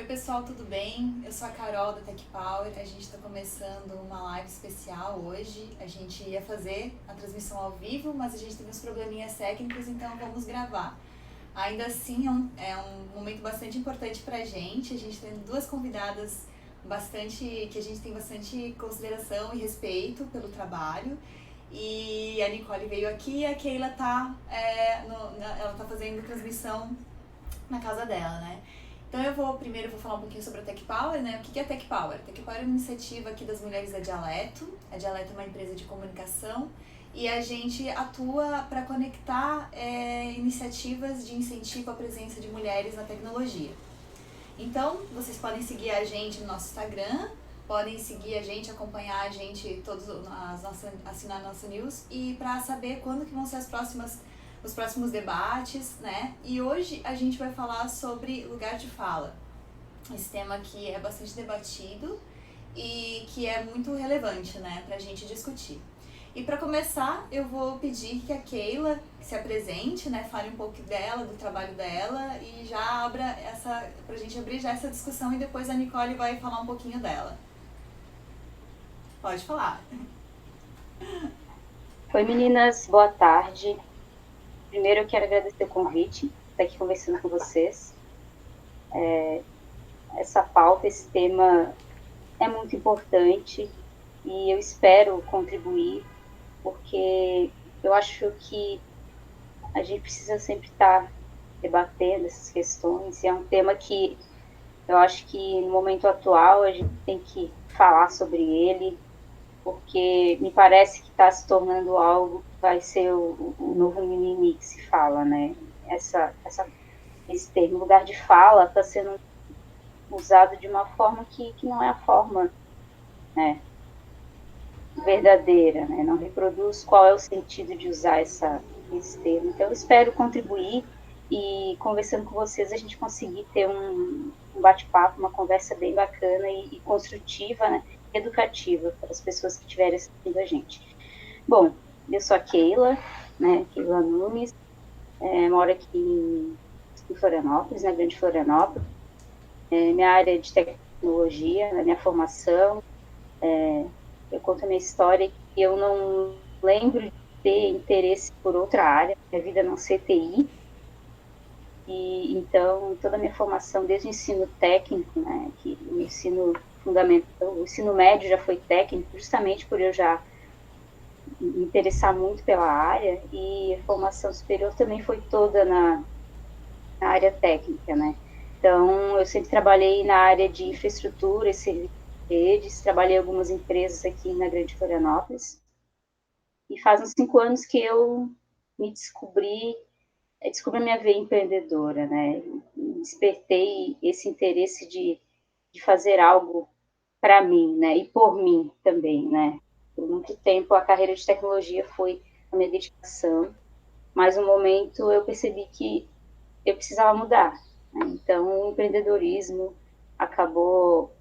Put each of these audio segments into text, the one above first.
Oi pessoal, tudo bem? Eu sou a Carol da Tech Power. A gente está começando uma live especial hoje. A gente ia fazer a transmissão ao vivo, mas a gente teve uns probleminhas técnicos, então vamos gravar. Ainda assim, é um momento bastante importante para a gente. A gente tem duas convidadas que a gente tem bastante consideração e respeito pelo trabalho. E a Nicole veio aqui e a Keila ela tá fazendo transmissão na casa dela, né? Então primeiro vou falar um pouquinho sobre a Tech Power, né? O que é a Tech Power? A Tech Power é uma iniciativa aqui das mulheres da Dialeto. A Dialeto é uma empresa de comunicação e a gente atua para conectar iniciativas de incentivo à presença de mulheres na tecnologia. Então, vocês podem seguir a gente no nosso Instagram, podem seguir a gente, acompanhar a gente, assinar a nossa news e para saber quando que vão ser os próximos debates, né? E hoje a gente vai falar sobre lugar de fala. Esse tema que é bastante debatido e que é muito relevante, né, pra gente discutir. E para começar, eu vou pedir que a Keila se apresente, né, fale um pouco dela, do trabalho dela e já pra gente abrir já essa discussão e depois a Nicole vai falar um pouquinho dela. Pode falar. Oi meninas, boa tarde. Primeiro eu quero agradecer o convite, estar aqui conversando com vocês. Essa pauta, esse tema é muito importante e eu espero contribuir, porque eu acho que a gente precisa sempre estar debatendo essas questões e é um tema que eu acho que no momento atual a gente tem que falar sobre ele, porque me parece que está se tornando algo que vai ser o novo mimimi que se fala, né? Esse termo, lugar de fala, está sendo usado de uma forma que não é a forma, né, verdadeira, né? Não reproduz qual é o sentido de usar esse termo. Então, eu espero contribuir e, conversando com vocês, a gente conseguir ter um bate-papo, uma conversa bem bacana e construtiva, né? Educativa para as pessoas que estiverem assistindo a gente. Bom, eu sou a Keila, né? Keila Nunes, moro aqui em Florianópolis, na Grande Florianópolis. Minha área é de tecnologia, na minha formação. Eu conto a minha história e eu não lembro de ter interesse por outra área, minha vida não ser TI. E então toda a minha formação, desde o ensino técnico, né, que o ensino fundamental, o ensino médio já foi técnico, justamente por eu já me interessar muito pela área, e a formação superior também foi toda na área técnica, né? Então, eu sempre trabalhei na área de infraestrutura e serviços de redes, trabalhei em algumas empresas aqui na Grande Florianópolis, e faz uns 5 anos que eu me descobri a minha veia empreendedora, né? Despertei esse interesse de fazer algo para mim, né? E por mim também, né? Por muito tempo a carreira de tecnologia foi a minha dedicação, mas no momento eu percebi que eu precisava mudar, né? Então o empreendedorismo acabou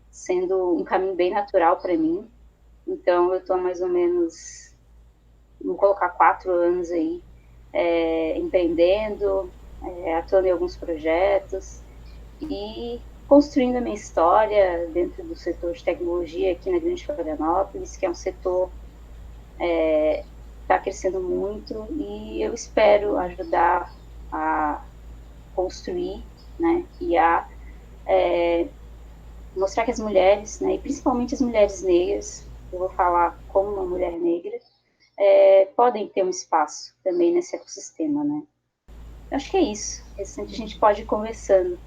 sendo um caminho bem natural para mim. Então eu estou mais ou menos, vou colocar 4 anos aí empreendendo, atuando em alguns projetos e construindo a minha história dentro do setor de tecnologia aqui na Grande Florianópolis, que é um setor que está crescendo muito e eu espero ajudar a construir, né, e a mostrar que as mulheres, né, e principalmente as mulheres negras, eu vou falar como uma mulher negra, podem ter um espaço também nesse ecossistema, né. Eu acho que é isso. A gente pode ir conversando,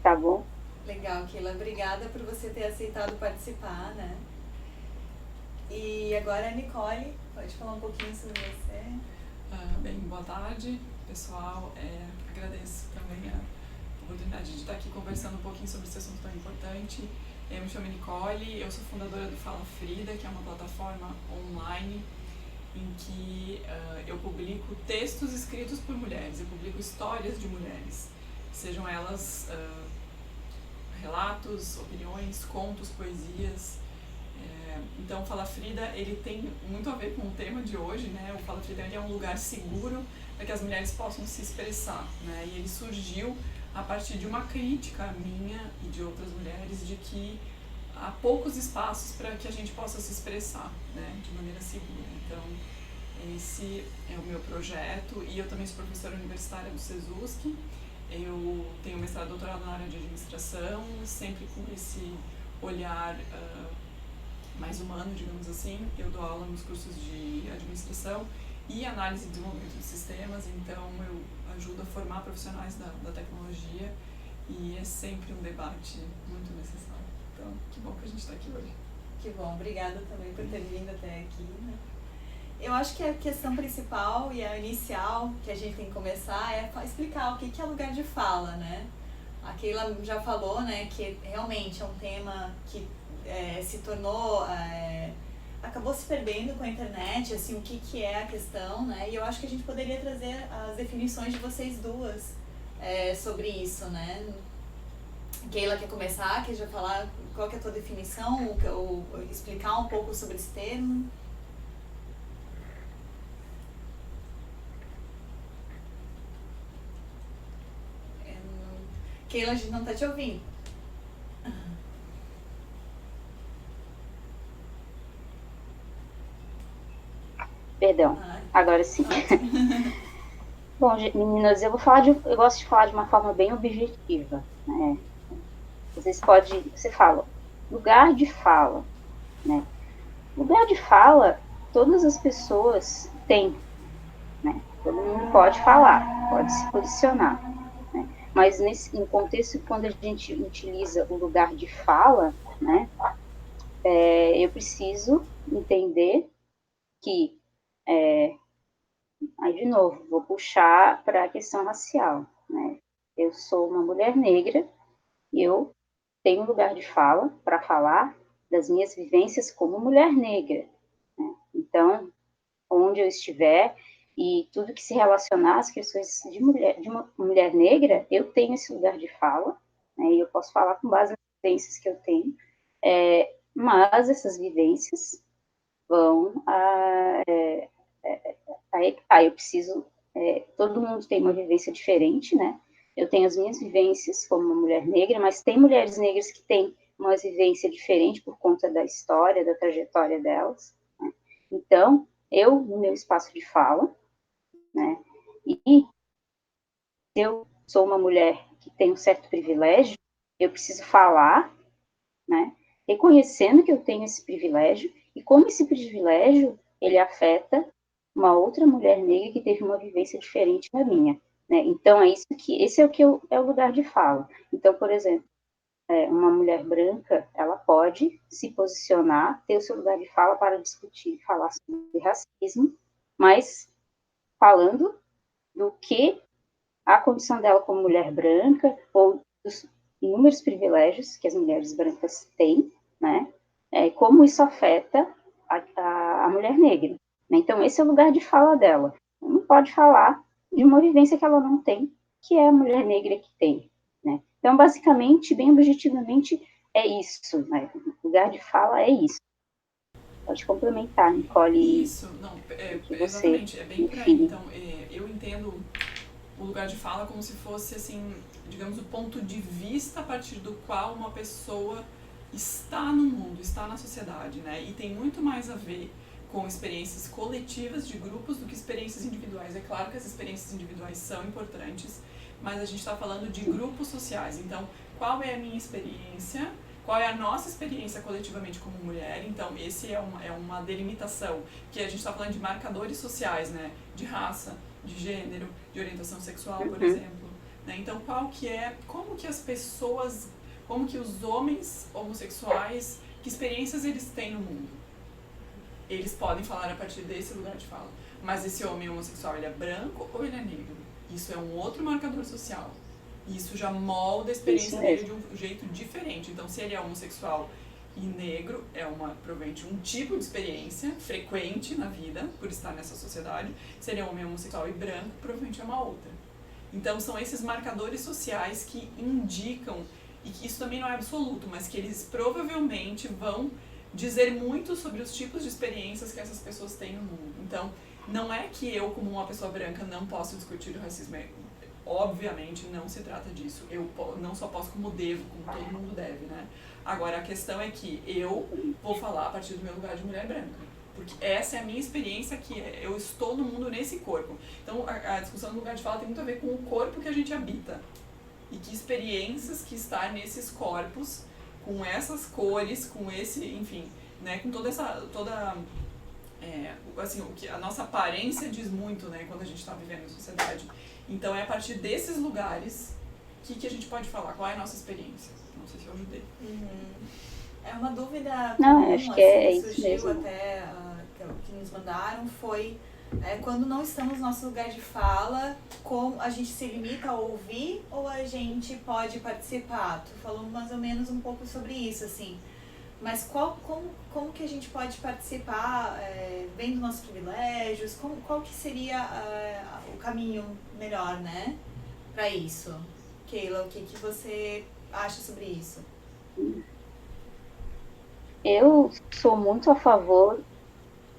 tá bom? Legal, Keila. Obrigada por você ter aceitado participar, né? E agora a Nicole pode falar um pouquinho sobre você. Bem, boa tarde, pessoal. Agradeço também a oportunidade de estar aqui conversando um pouquinho sobre esse assunto tão importante. Eu me chamo Nicole, eu sou fundadora do Fala Frida, que é uma plataforma online em que eu publico textos escritos por mulheres, eu publico histórias de mulheres, sejam elas relatos, opiniões, contos, poesias. Então o Fala Frida, ele tem muito a ver com o tema de hoje, né? O Fala Frida, ele é um lugar seguro para que as mulheres possam se expressar, né? E ele surgiu a partir de uma crítica minha e de outras mulheres de que há poucos espaços para que a gente possa se expressar, né, de maneira segura. Então, esse é o meu projeto, e eu também sou professora universitária do SESUSC. Eu tenho mestrado e doutorado na área de administração, sempre com esse olhar mais humano, digamos assim. Eu dou aula nos cursos de administração e análise e desenvolvimento de sistemas, então eu ajudo a formar profissionais da tecnologia, e é sempre um debate muito necessário. Então, que bom que a gente está aqui hoje. Que bom, obrigada também por ter vindo até aqui, né? Eu acho que a questão principal e a inicial que a gente tem que começar é explicar o que é lugar de fala, né? A Keila já falou, né, que realmente é um tema que se tornou, acabou se perdendo com a internet, assim, o que é a questão, né? E eu acho que a gente poderia trazer as definições de vocês duas sobre isso, né? Keila quer começar, quer já falar qual que é a tua definição, ou explicar um pouco sobre esse termo? Keila, a gente não tá te ouvindo. Perdão, agora sim. Bom, meninas, eu gosto de falar de uma forma bem objetiva, né? Você fala, lugar de fala, né? Lugar de fala, todas as pessoas têm, né? Todo mundo pode falar, pode se posicionar, né? Mas em contexto, quando a gente utiliza o lugar de fala, né? Eu preciso entender que, aí de novo, vou puxar para a questão racial, né? Eu sou uma mulher negra e eu tenho lugar de fala para falar das minhas vivências como mulher negra, né? Então, onde eu estiver e tudo que se relacionar às questões de uma mulher negra, eu tenho esse lugar de fala, né? E eu posso falar com base nas vivências que eu tenho, mas essas vivências vão eu preciso, todo mundo tem uma vivência diferente, né? Eu tenho as minhas vivências como uma mulher negra, mas tem mulheres negras que têm uma vivência diferente por conta da história, da trajetória delas, né? Então, eu, no meu espaço de fala, né? E se eu sou uma mulher que tem um certo privilégio, eu preciso falar, né? Reconhecendo que eu tenho esse privilégio e como esse privilégio ele afeta uma outra mulher negra que teve uma vivência diferente da minha, né? Então esse é o lugar de fala. Então, por exemplo, uma mulher branca, ela pode se posicionar, ter o seu lugar de fala para discutir, falar sobre racismo, mas falando do que a condição dela como mulher branca ou dos inúmeros privilégios que as mulheres brancas têm, né? Como isso afeta a mulher negra. Então, esse é o lugar de fala dela. Ela não pode falar de uma vivência que ela não tem, que é a mulher negra que tem, né? Então, basicamente, bem objetivamente, é isso, né? O lugar de fala é isso. Pode complementar, Nicole. Isso, não, exatamente, é bem por aí. Então, eu entendo o lugar de fala como se fosse, assim, digamos, o ponto de vista a partir do qual uma pessoa está no mundo, está na sociedade, né? E tem muito mais a ver com experiências coletivas de grupos do que experiências individuais. É claro que as experiências individuais são importantes, mas a gente está falando de grupos sociais. Então, qual é a minha experiência? Qual é a nossa experiência coletivamente como mulher? Então, esse é uma delimitação, que a gente está falando de marcadores sociais, né? De raça, de gênero, de orientação sexual, por exemplo, né? Então, como que as pessoas, como que os homens homossexuais, que experiências eles têm no mundo? Eles podem falar a partir desse lugar de fala. Mas esse homem homossexual, ele é branco ou ele é negro? Isso é um outro marcador social. Isso já molda a experiência dele de um jeito diferente. Então, se ele é homossexual e negro, provavelmente um tipo de experiência frequente na vida, por estar nessa sociedade. Se ele é homem homossexual e branco, provavelmente é uma outra. Então, são esses marcadores sociais que indicam, e que isso também não é absoluto, mas que eles provavelmente vão dizer muito sobre os tipos de experiências que essas pessoas têm no mundo. Então, não é que eu, como uma pessoa branca, não posso discutir o racismo. Obviamente não se trata disso. Eu não só posso como devo, como todo mundo deve, né? Agora a questão é que eu vou falar a partir do meu lugar de mulher branca. Porque essa é a minha experiência, que eu estou no mundo nesse corpo. Então a discussão do lugar de fala tem muito a ver com o corpo que a gente habita. E que experiências que estar nesses corpos, com essas cores, com esse, enfim, né, com toda essa, assim, o que a nossa aparência diz muito, né, quando a gente está vivendo em sociedade. Então é a partir desses lugares que a gente pode falar, qual é a nossa experiência. Não sei se eu ajudei. É uma dúvida Não, comum, acho assim, que é que isso surgiu mesmo. até, que nos mandaram, foi quando não estamos no nosso lugar de fala, como a gente se limita a ouvir ou a gente pode participar? Tu falou mais ou menos um pouco sobre isso, assim. Mas como que a gente pode participar, vendo nossos privilégios? Qual que seria o caminho melhor, né, para isso? Keila, o que você acha sobre isso? Eu sou muito a favor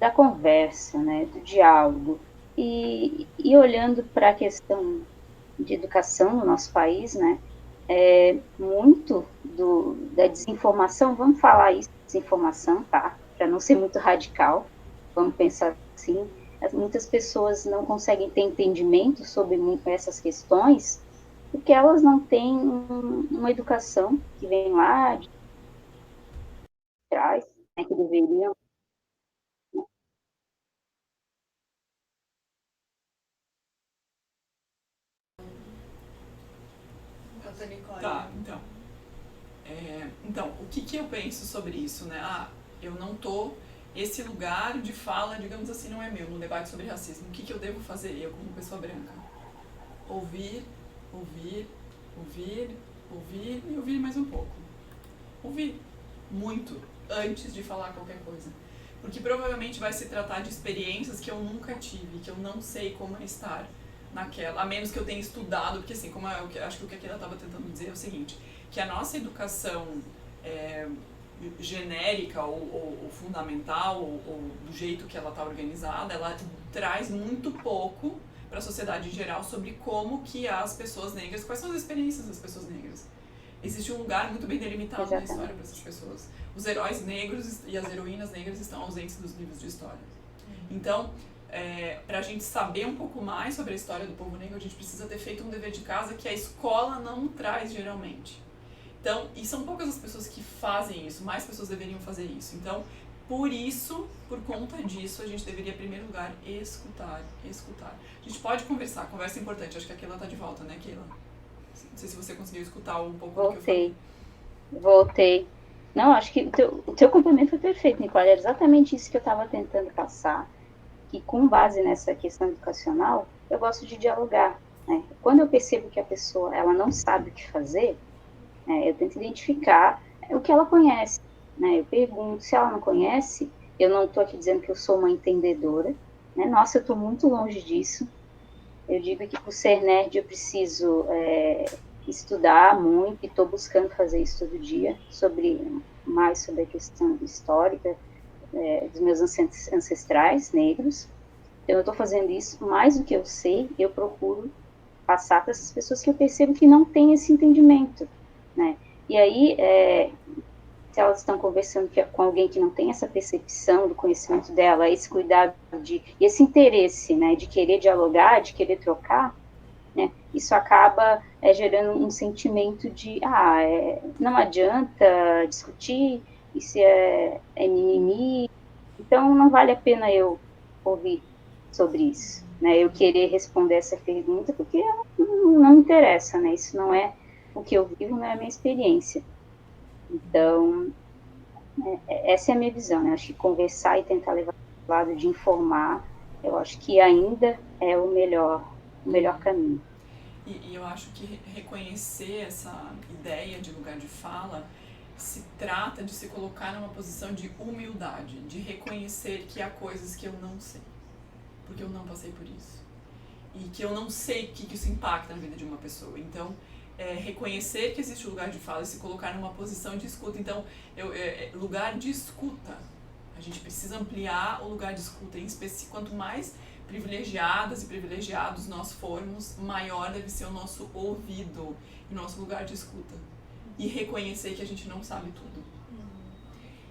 da conversa, né, do diálogo. E olhando para a questão de educação no nosso país, né, muito da desinformação, vamos falar isso, desinformação, tá? Para não ser muito radical, vamos pensar assim, muitas pessoas não conseguem ter entendimento sobre essas questões porque elas não têm uma educação que vem lá de trás, né, que deveriam. Tá, então. Então, o que eu penso sobre isso, né? Eu não tô... Esse lugar de fala, digamos assim, não é meu, no debate sobre racismo. O que eu devo fazer, eu como pessoa branca? Ouvir, ouvir, ouvir, ouvir e ouvir mais um pouco. Ouvir muito, antes de falar qualquer coisa. Porque provavelmente vai se tratar de experiências que eu nunca tive, que eu não sei como é estar naquela, a menos que eu tenha estudado, porque assim, como acho que o que a Keila estava tentando dizer é o seguinte, que a nossa educação genérica ou fundamental, ou do jeito que ela está organizada, ela traz muito pouco para a sociedade em geral sobre como que as pessoas negras, quais são as experiências das pessoas negras. Existe um lugar muito bem delimitado Exatamente. na história para essas pessoas. Os heróis negros e as heroínas negras estão ausentes dos livros de história. Então, para a gente saber um pouco mais sobre a história do povo negro, a gente precisa ter feito um dever de casa que a escola não traz geralmente. Então, e são poucas as pessoas que fazem isso, mais pessoas deveriam fazer isso. Então, por isso, por conta disso, a gente deveria, em primeiro lugar, escutar. A gente pode conversar, conversa é importante. Acho que a Keila está de volta, né, Keila? Não sei se você conseguiu escutar um pouco do que eu falei. Voltei. Não, acho que o teu complemento foi perfeito, Nicole. Era exatamente isso que eu estava tentando passar. Que com base nessa questão educacional, eu gosto de dialogar. Né? Quando eu percebo que a pessoa ela não sabe o que fazer, eu tento identificar o que ela conhece. Né? Eu pergunto, se ela não conhece, eu não estou aqui dizendo que eu sou uma entendedora. Né? Nossa, eu estou muito longe disso. Eu digo que por ser nerd eu preciso estudar muito e estou buscando fazer isso todo dia, mais sobre a questão histórica dos meus ancestrais negros. Então eu estou fazendo isso, mais do que eu sei, eu procuro passar para essas pessoas que eu percebo que não têm esse entendimento, né? E aí, se elas estão conversando com alguém que não tem essa percepção do conhecimento dela, esse cuidado esse interesse, né, de querer dialogar, de querer trocar, né, isso acaba gerando um sentimento de, não adianta discutir, isso é mimimi, então não vale a pena eu ouvir sobre isso, né, eu querer responder essa pergunta, porque não me interessa, né, isso não é o que eu vivo, não é a minha experiência. Então, essa é a minha visão, né? Acho que conversar e tentar levar para o lado de informar, eu acho que ainda é o melhor caminho. E eu acho que reconhecer essa ideia de lugar de fala se trata de se colocar numa posição de humildade, de reconhecer que há coisas que eu não sei, porque eu não passei por isso. E que eu não sei o que isso impacta na vida de uma pessoa. Então, reconhecer que existe o lugar de fala e se colocar numa posição de escuta. Então, lugar de escuta. A gente precisa ampliar o lugar de escuta. Quanto mais privilegiadas e privilegiados nós formos, maior deve ser o nosso ouvido e nosso lugar de escuta. E reconhecer que a gente não sabe tudo.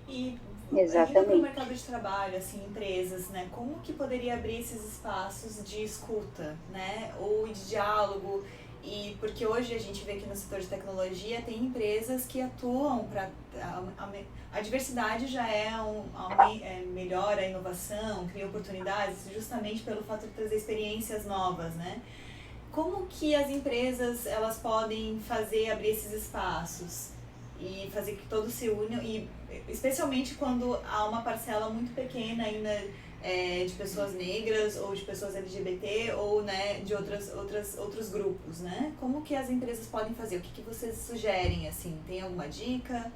E Exatamente. para o mercado de trabalho, assim, empresas, né? Como que poderia abrir esses espaços de escuta, né? Ou de diálogo? E porque hoje a gente vê que no setor de tecnologia tem empresas que atuam para a diversidade já melhora a inovação, cria oportunidades, justamente pelo fato de trazer experiências novas, né? Como que as empresas elas podem abrir esses espaços e fazer que todos se unam, e especialmente quando há uma parcela muito pequena ainda de pessoas negras ou de pessoas LGBT ou, né, de outros grupos, né? Como que as empresas podem fazer? O que vocês sugerem, assim? Tem alguma dica?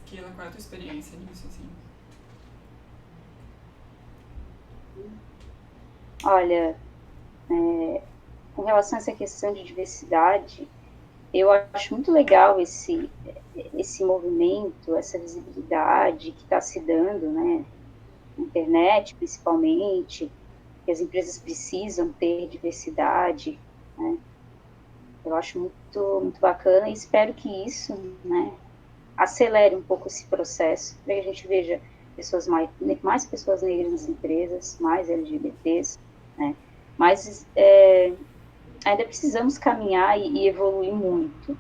Keila, qual é a tua experiência nisso, assim? Olha, com relação a essa questão de diversidade, eu acho muito legal esse movimento, essa visibilidade que está se dando, né, na internet, principalmente, que as empresas precisam ter diversidade, né? Eu acho muito, muito bacana e espero que isso, né, acelere um pouco esse processo, para que a gente veja mais pessoas negras nas empresas, mais LGBTs, né? Mas ainda precisamos caminhar e evoluir muito,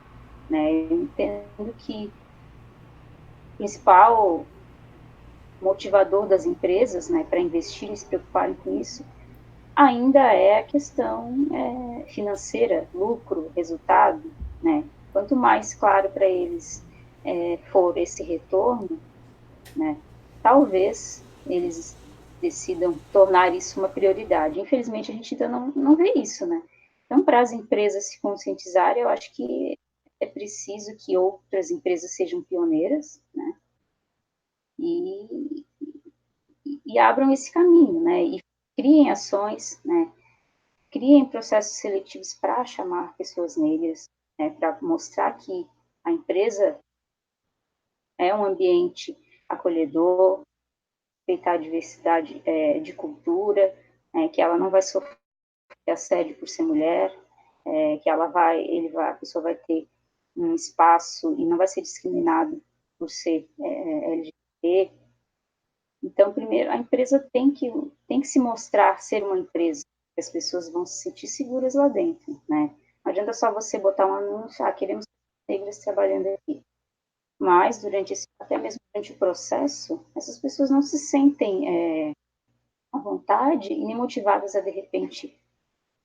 né? Eu entendo que o principal motivador das empresas, né, para investir e se preocuparem com isso, ainda é a questão financeira, lucro, resultado, né? Quanto mais claro para eles for esse retorno, né, talvez eles decidam tornar isso uma prioridade. Infelizmente, a gente ainda não vê isso, né? Então, para as empresas se conscientizarem, eu acho que é preciso que outras empresas sejam pioneiras, né? E abram esse caminho, né? E criem ações, né? Criem processos seletivos para chamar pessoas negras, né? Para mostrar que a empresa é um ambiente acolhedor, respeitar a diversidade de cultura, que ela não vai sofrer assédio por ser mulher, que a pessoa vai ter um espaço e não vai ser discriminado por ser LGBT. Então, primeiro, a empresa tem que se mostrar ser uma empresa, que as pessoas vão se sentir seguras lá dentro, né? Não adianta só você botar um anúncio, queremos negras trabalhando aqui. Mas, até mesmo durante o processo, essas pessoas não se sentem à vontade e nem motivadas a, de repente,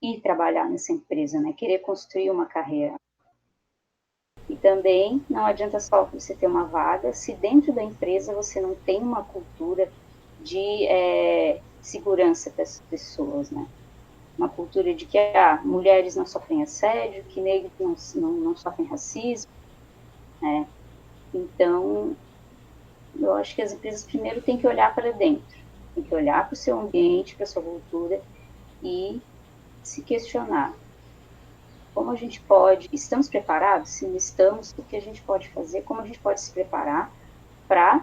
ir trabalhar nessa empresa, né? Querer construir uma carreira. E também não adianta só você ter uma vaga, se dentro da empresa você não tem uma cultura de segurança para essas pessoas, né? Uma cultura de que mulheres não sofrem assédio, que negros não sofrem racismo, né? Então, eu acho que as empresas primeiro têm que olhar para dentro, tem que olhar para o seu ambiente, para a sua cultura e se questionar. Como a gente estamos preparados? Se não estamos, o que a gente pode fazer? Como a gente pode se preparar para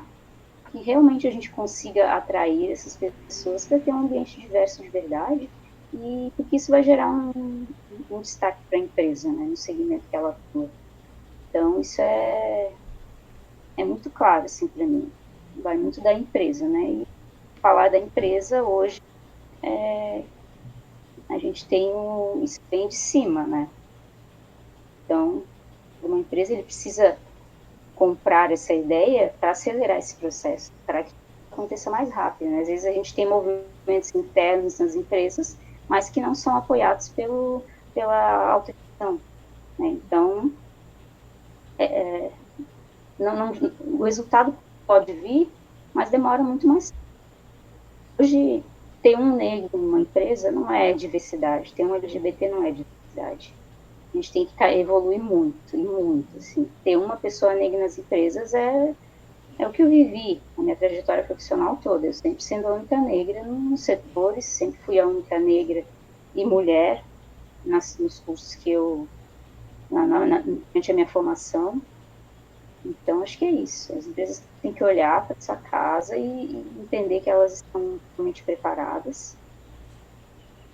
que realmente a gente consiga atrair essas pessoas para ter um ambiente diverso de verdade, e porque isso vai gerar um destaque para a empresa, né, no segmento que ela atua. Então, isso é muito claro, assim, para mim. Vai muito da empresa, né? E falar da empresa hoje, a gente tem isso vem de cima, né? Então, uma empresa ele precisa comprar essa ideia para acelerar esse processo, para que aconteça mais rápido, né? Às vezes a gente tem movimentos internos nas empresas, mas que não são apoiados pela autogestão, né? Então, o resultado pode vir, mas demora muito mais. Hoje, ter um negro numa empresa não é diversidade, ter um LGBT não é diversidade. A gente tem que evoluir muito, e muito, assim. Ter uma pessoa negra nas empresas é o que eu vivi, a minha trajetória profissional toda. Eu sempre sendo a única negra nos setores, sempre fui a única negra e mulher nos cursos que eu, durante a minha formação. Então, acho que é isso. As empresas têm que olhar para sua casa e entender que elas estão realmente preparadas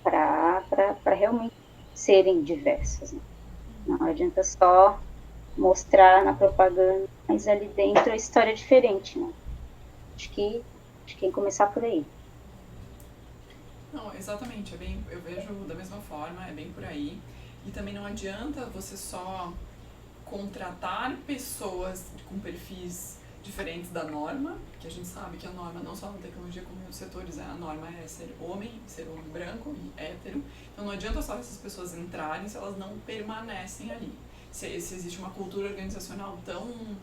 para realmente serem diversas, né? Não adianta só mostrar na propaganda, mas ali dentro a história é diferente, né? Acho que tem que começar por aí. Não, exatamente, eu vejo da mesma forma, é bem por aí. E também não adianta você só contratar pessoas com perfis diferentes da norma, que a gente sabe que a norma, não só na tecnologia como em outros setores, a norma é ser homem branco e hétero. Então não adianta só essas pessoas entrarem se elas não permanecem ali. Se existe uma cultura organizacional tão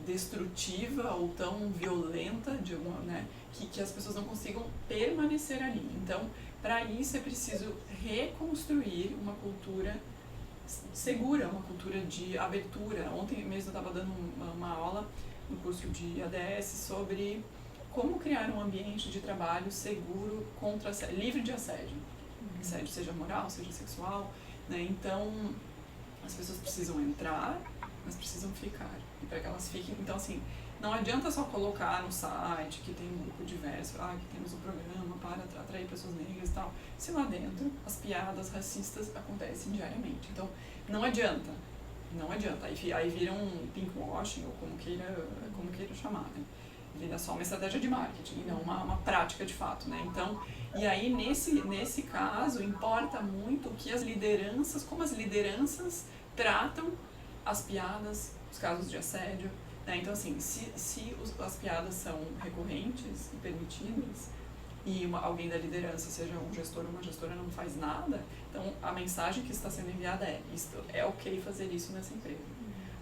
destrutiva ou tão violenta de alguma, né, que as pessoas não consigam permanecer ali. Então, para isso é preciso reconstruir uma cultura segura, uma cultura de abertura. Ontem mesmo eu estava dando uma aula no curso de ADS sobre como criar um ambiente de trabalho seguro, livre de assédio. Assédio seja moral, seja sexual, né? Então, as pessoas precisam entrar, mas precisam ficar. E para que elas fiquem, então assim, não adianta só colocar no site que tem um grupo diverso, que temos um programa para atrair pessoas negras e tal, se lá dentro as piadas racistas acontecem diariamente. Então, não adianta. Aí vira um pinkwashing, ou como queira chamar, né? Vira só uma estratégia de marketing, e não uma prática de fato, né? Então, e aí nesse caso, importa muito como as lideranças tratam as piadas, os casos de assédio, né? Então, assim, se as piadas são recorrentes e permitidas, e alguém da liderança, seja um gestor ou uma gestora, não faz nada, então a mensagem que está sendo enviada é ok fazer isso nessa empresa.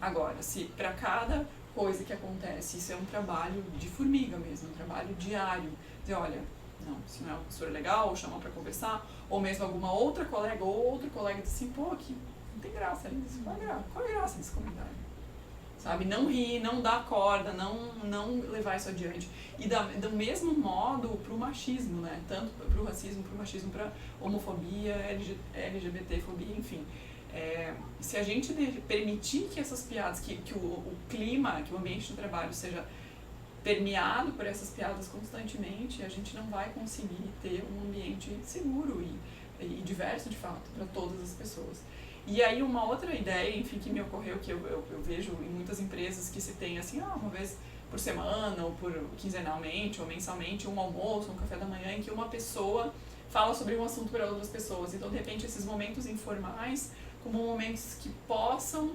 Agora, se para cada coisa que acontece, isso é um trabalho de formiga mesmo, um trabalho diário, dizer, olha, não, se não é uma postura legal, ou chamar para conversar, ou mesmo alguma outra colega ou outro colega diz assim, pô, aqui não tem graça nisso, qual é a graça desse comentário? Sabe, não rir, não dar corda, não levar isso adiante. E do mesmo modo para o machismo, né? Tanto para o racismo, para o machismo, para homofobia, LGBTfobia, enfim. Se a gente permitir que essas piadas, que o clima, que o ambiente de trabalho seja permeado por essas piadas constantemente, a gente não vai conseguir ter um ambiente seguro e diverso, de fato, para todas as pessoas. E aí uma outra ideia, enfim, que me ocorreu, que eu vejo em muitas empresas que se tem assim, uma vez por semana, ou por quinzenalmente, ou mensalmente, um almoço, um café da manhã, em que uma pessoa fala sobre um assunto para outras pessoas. Então, de repente, esses momentos informais, como momentos que possam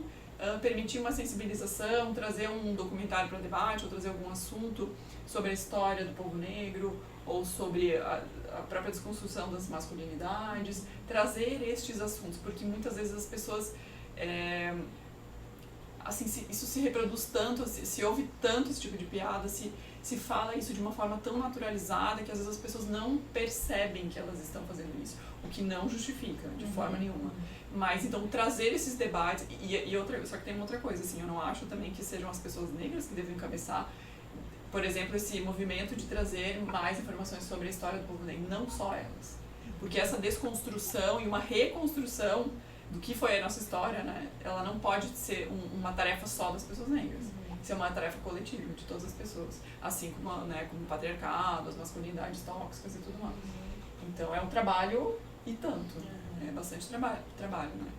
permitir uma sensibilização, trazer um documentário para debate, ou trazer algum assunto sobre a história do povo negro, ou sobre a própria desconstrução das masculinidades, trazer estes assuntos, porque muitas vezes as pessoas, isso se reproduz tanto, se ouve tanto esse tipo de piada, se fala isso de uma forma tão naturalizada que às vezes as pessoas não percebem que elas estão fazendo isso, o que não justifica de forma nenhuma. Mas então trazer esses debates, só que tem uma outra coisa, assim, eu não acho também que sejam as pessoas negras que devem encabeçar, por exemplo, esse movimento de trazer mais informações sobre a história do povo negro, não só elas. Porque essa desconstrução e uma reconstrução do que foi a nossa história, né, ela não pode ser uma tarefa só das pessoas negras. Isso é uma tarefa coletiva de todas as pessoas. Assim como, né, como o patriarcado, as masculinidades tóxicas e tudo mais. Então é um trabalho e tanto. É bastante trabalho, né?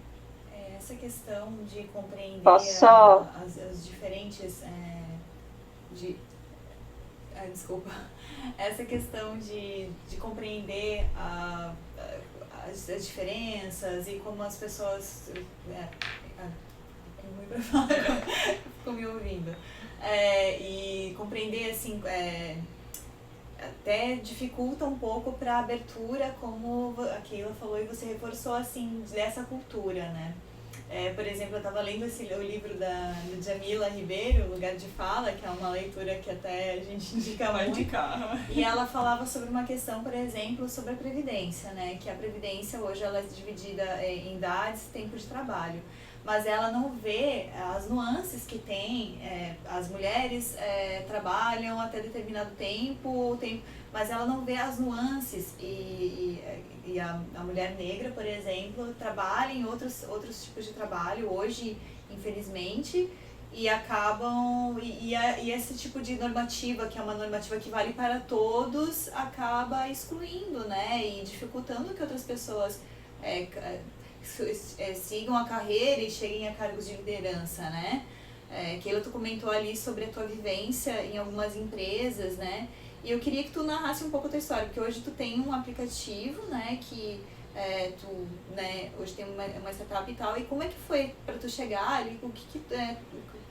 Essa questão de compreender as diferentes... desculpa. Essa questão de compreender as diferenças e como as pessoas... ficou me ouvindo. E compreender, assim, até dificulta um pouco para a abertura, como a Keila falou e você reforçou, assim, dessa cultura, né? Por exemplo, eu estava lendo o livro da Djamila Ribeiro, Lugar de Fala, que é uma leitura que até a gente indica muito. E ela falava sobre uma questão, por exemplo, sobre a Previdência, né? Que a Previdência hoje ela é dividida em idades e tempo de trabalho. Mas ela não vê as nuances que tem, as mulheres trabalham até determinado tempo, mas ela não vê as nuances e a mulher negra, por exemplo, trabalha em outros tipos de trabalho hoje, infelizmente, e acabam, e esse tipo de normativa, que é uma normativa que vale para todos, acaba excluindo, né, e dificultando que outras pessoas sigam a carreira e cheguem a cargos de liderança, né. Keila, tu comentou ali sobre a tua vivência em algumas empresas, né, e eu queria que tu narrasse um pouco a tua história, porque hoje tu tem um aplicativo, né, que hoje tem uma startup e tal, e como é que foi para tu chegar ali,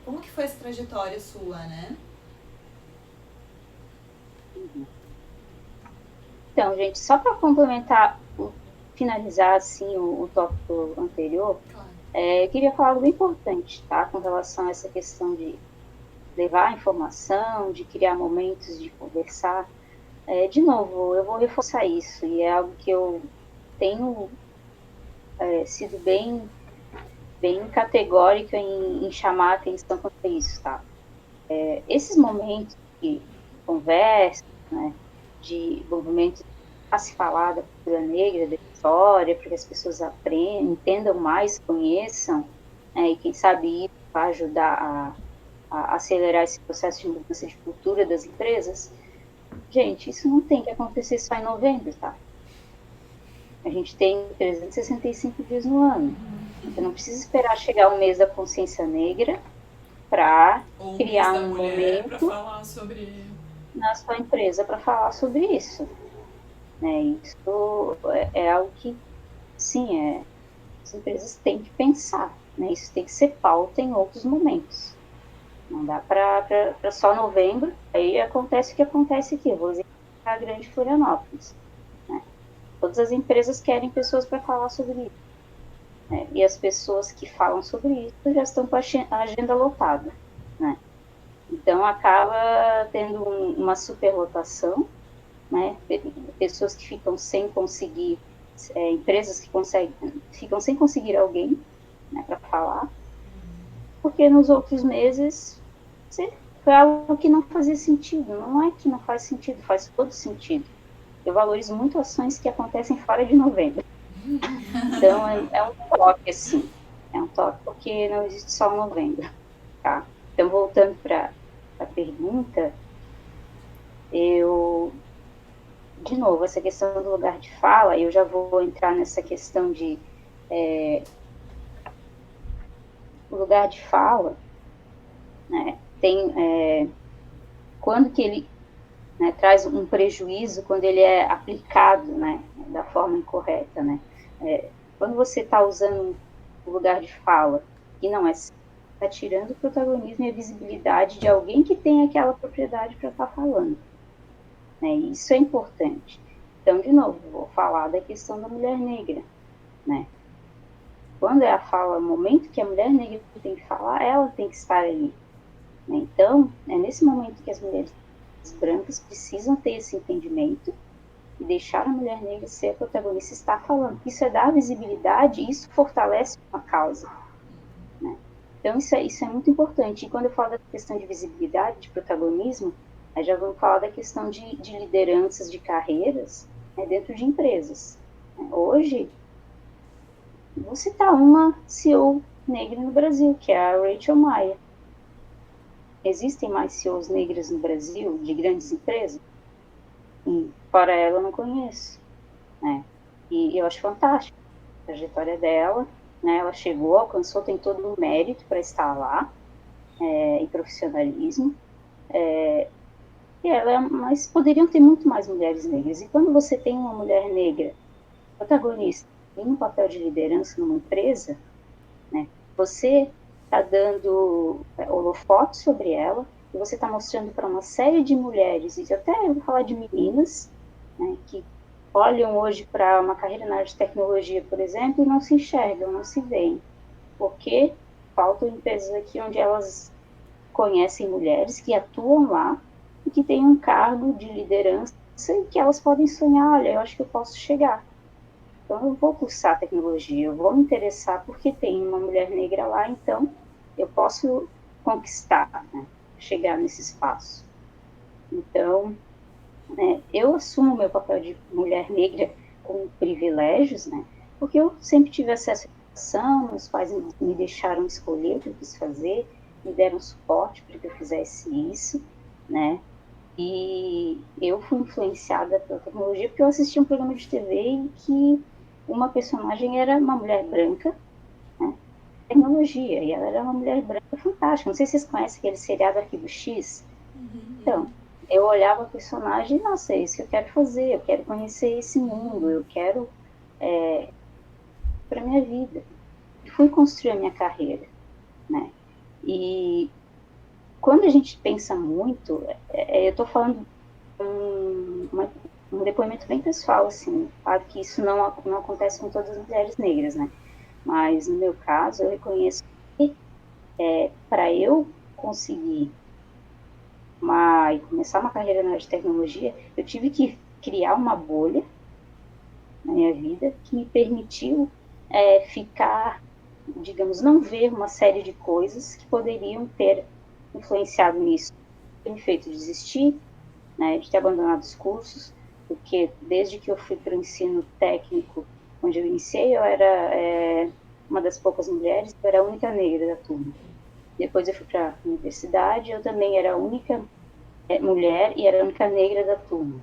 como que foi essa trajetória sua, né? Então, gente, só para complementar, finalizar assim o tópico anterior, Claro. Eu queria falar algo bem importante, tá? Com relação a essa questão de levar informação, de criar momentos de conversar. De novo, eu vou reforçar isso, e é algo que eu tenho sido bem categórica em chamar a atenção quanto a isso, tá? Esses momentos de conversa, né, de movimentos a se falar da cultura negra, da história, para que as pessoas aprendam, entendam mais, conheçam, e quem sabe isso vai ajudar a acelerar esse processo de mudança de cultura das empresas. Gente, isso não tem que acontecer só em novembro, tá? A gente tem 365 dias no ano. Você não precisa esperar chegar o mês da consciência negra para criar um momento para falar sobre na sua empresa para falar sobre isso. Isso é algo que, sim, as empresas têm que pensar. Né? Isso tem que ser pauta em outros momentos. Não dá para só novembro. Aí acontece o que acontece aqui. Eu vou exemplificar a Grande Florianópolis. Né? Todas as empresas querem pessoas para falar sobre isso. Né? E as pessoas que falam sobre isso já estão com a agenda lotada. Né? Então, acaba tendo uma superlotação, né? Pessoas que ficam sem conseguir, empresas que ficam sem conseguir alguém, né, para falar, porque nos outros meses foi algo que não fazia sentido. Não é que não faz sentido, faz todo sentido. Eu valorizo muito ações que acontecem fora de novembro. Então, é um toque, assim. É um toque porque não existe só novembro, tá? Então, voltando para a pergunta, de novo, essa questão do lugar de fala, eu já vou entrar nessa questão de o lugar de fala, né, quando que ele, né, traz um prejuízo, quando ele é aplicado, né, da forma incorreta, né, quando você está usando o lugar de fala que não é, está tirando o protagonismo e a visibilidade de alguém que tem aquela propriedade para estar falando, né, e isso é importante. Então, de novo, vou falar da questão da mulher negra, né, quando é a fala, o momento que a mulher negra tem que falar, ela tem que estar ali. Né? Então, é nesse momento que as mulheres brancas precisam ter esse entendimento e deixar a mulher negra ser a protagonista e estar falando. Isso é dar visibilidade e isso fortalece uma causa. Né? Então, isso é muito importante. E quando eu falo da questão de visibilidade, de protagonismo, aí já vamos falar da questão de lideranças de carreiras, né, dentro de empresas. Hoje, vou citar uma CEO negra no Brasil, que é a Rachel Maia. Existem mais CEOs negras no Brasil, de grandes empresas? E fora ela, eu não conheço. Né? E eu acho fantástico a trajetória dela. Né? Ela chegou, alcançou, tem todo o mérito para estar lá, e profissionalismo. Mas poderiam ter muito mais mulheres negras. E quando você tem uma mulher negra protagonista em um papel de liderança numa empresa, né, você está dando holofote sobre ela, e você está mostrando para uma série de mulheres, e até eu vou falar de meninas, né, que olham hoje para uma carreira na área de tecnologia, por exemplo, e não se enxergam, não se veem, porque faltam empresas aqui onde elas conhecem mulheres que atuam lá e que têm um cargo de liderança e que elas podem sonhar, olha, eu acho que eu posso chegar. Então, eu vou cursar tecnologia, eu vou me interessar porque tem uma mulher negra lá, então eu posso conquistar, né, chegar nesse espaço. Então, eu assumo meu papel de mulher negra com privilégios, né, porque eu sempre tive acesso à educação, meus pais me deixaram escolher o que eu quis fazer, me deram suporte para que eu fizesse isso, né? E eu fui influenciada pela tecnologia porque eu assisti um programa de TV em que uma personagem era uma mulher branca, né? Tecnologia, e ela era uma mulher branca fantástica. Não sei se vocês conhecem aquele seriado Arquivo X. Então, eu olhava a personagem e, nossa, é isso que eu quero fazer, eu quero conhecer esse mundo, eu quero para minha vida. E fui construir a minha carreira, né? E quando a gente pensa muito, eu estou falando um depoimento bem pessoal, assim, claro que isso não acontece com todas as mulheres negras, né? Mas no meu caso, eu reconheço que para eu conseguir começar uma carreira na área de tecnologia, eu tive que criar uma bolha na minha vida que me permitiu ficar, digamos, não ver uma série de coisas que poderiam ter influenciado nisso. Ter me feito desistir, né, de ter abandonado os cursos, porque desde que eu fui para o ensino técnico, onde eu iniciei, eu era uma das poucas mulheres, eu era a única negra da turma. Depois eu fui para a universidade, eu também era a única mulher e era a única negra da turma,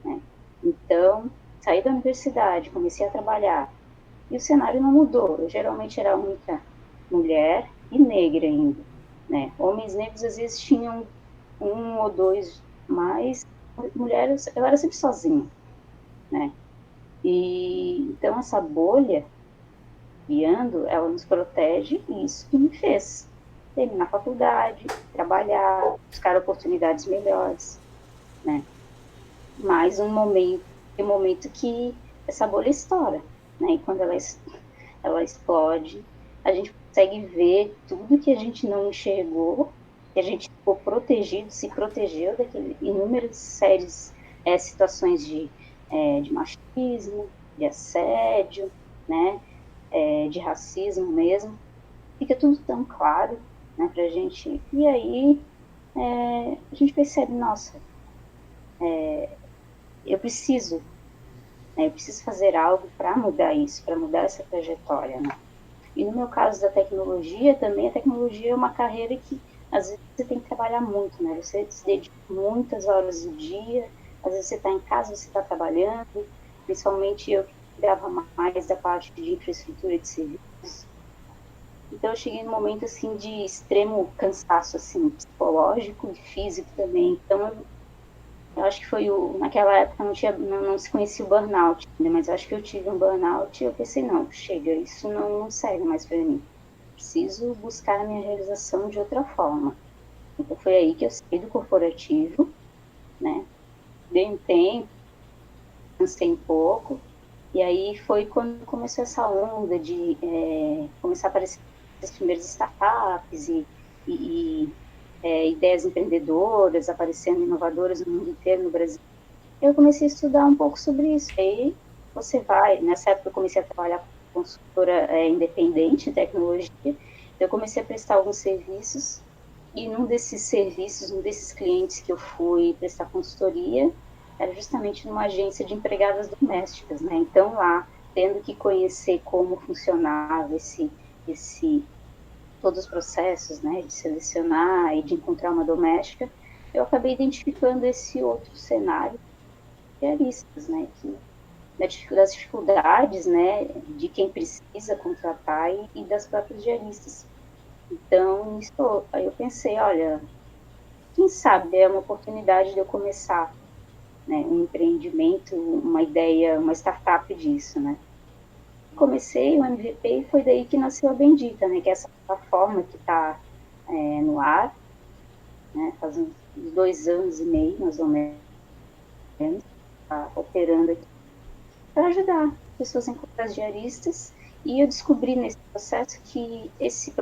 né? Então, saí da universidade, comecei a trabalhar, e o cenário não mudou. Eu geralmente era a única mulher e negra ainda, né? Homens negros às vezes tinham um ou dois, mas mulheres, eu era sempre sozinha, né? E então essa bolha criando, ela nos protege, e isso que me fez terminar a faculdade, trabalhar, buscar oportunidades melhores, né? Mas um momento que essa bolha estoura, né? E quando ela explode, a gente consegue ver tudo que a gente não enxergou, que a gente ficou protegido, se protegeu daquele inúmeras séries, situações de machismo, de assédio, né? De racismo mesmo. Fica tudo tão claro, né, pra gente. E aí a gente percebe, nossa, eu preciso, né, eu preciso fazer algo para mudar isso, para mudar essa trajetória, né? E no meu caso da tecnologia, também a tecnologia é uma carreira que às vezes você tem que trabalhar muito, né? Você se dedica muitas horas do dia, às vezes você está em casa, você está trabalhando, principalmente eu que cuidava mais da parte de infraestrutura de serviços. Então eu cheguei num momento assim de extremo cansaço assim, psicológico e físico também. Então eu acho que foi naquela época não se conhecia o burnout, né? Mas eu acho que eu tive um burnout e eu pensei, não, chega, isso não serve mais para mim. Preciso buscar a minha realização de outra forma. Então foi aí que eu saí do corporativo, né? Dei um tempo, cansei um pouco, e aí foi quando começou essa onda de começar a aparecer as primeiras startups e ideias empreendedoras aparecendo, inovadoras no mundo inteiro, no Brasil. Eu comecei a estudar um pouco sobre isso. Aí você vai, nessa época eu comecei a trabalhar como consultora independente em tecnologia, eu comecei a prestar alguns serviços, e num desses clientes que eu fui prestar consultoria, era justamente numa agência de empregadas domésticas, né? Então lá, tendo que conhecer como funcionava todos os processos, né, de selecionar e de encontrar uma doméstica, eu acabei identificando esse outro cenário de diaristas, né, das dificuldades, né, de quem precisa contratar e das próprias diaristas. Então, aí eu pensei, olha, quem sabe é uma oportunidade de eu começar, né, um empreendimento, uma ideia, uma startup disso, né. Comecei o MVP e foi daí que nasceu a Bendita, né, que é essa plataforma que está no ar, né, faz uns 2 anos e meio, mais ou menos, tá operando aqui, para ajudar pessoas a encontrar as diaristas. E eu descobri nesse processo que esse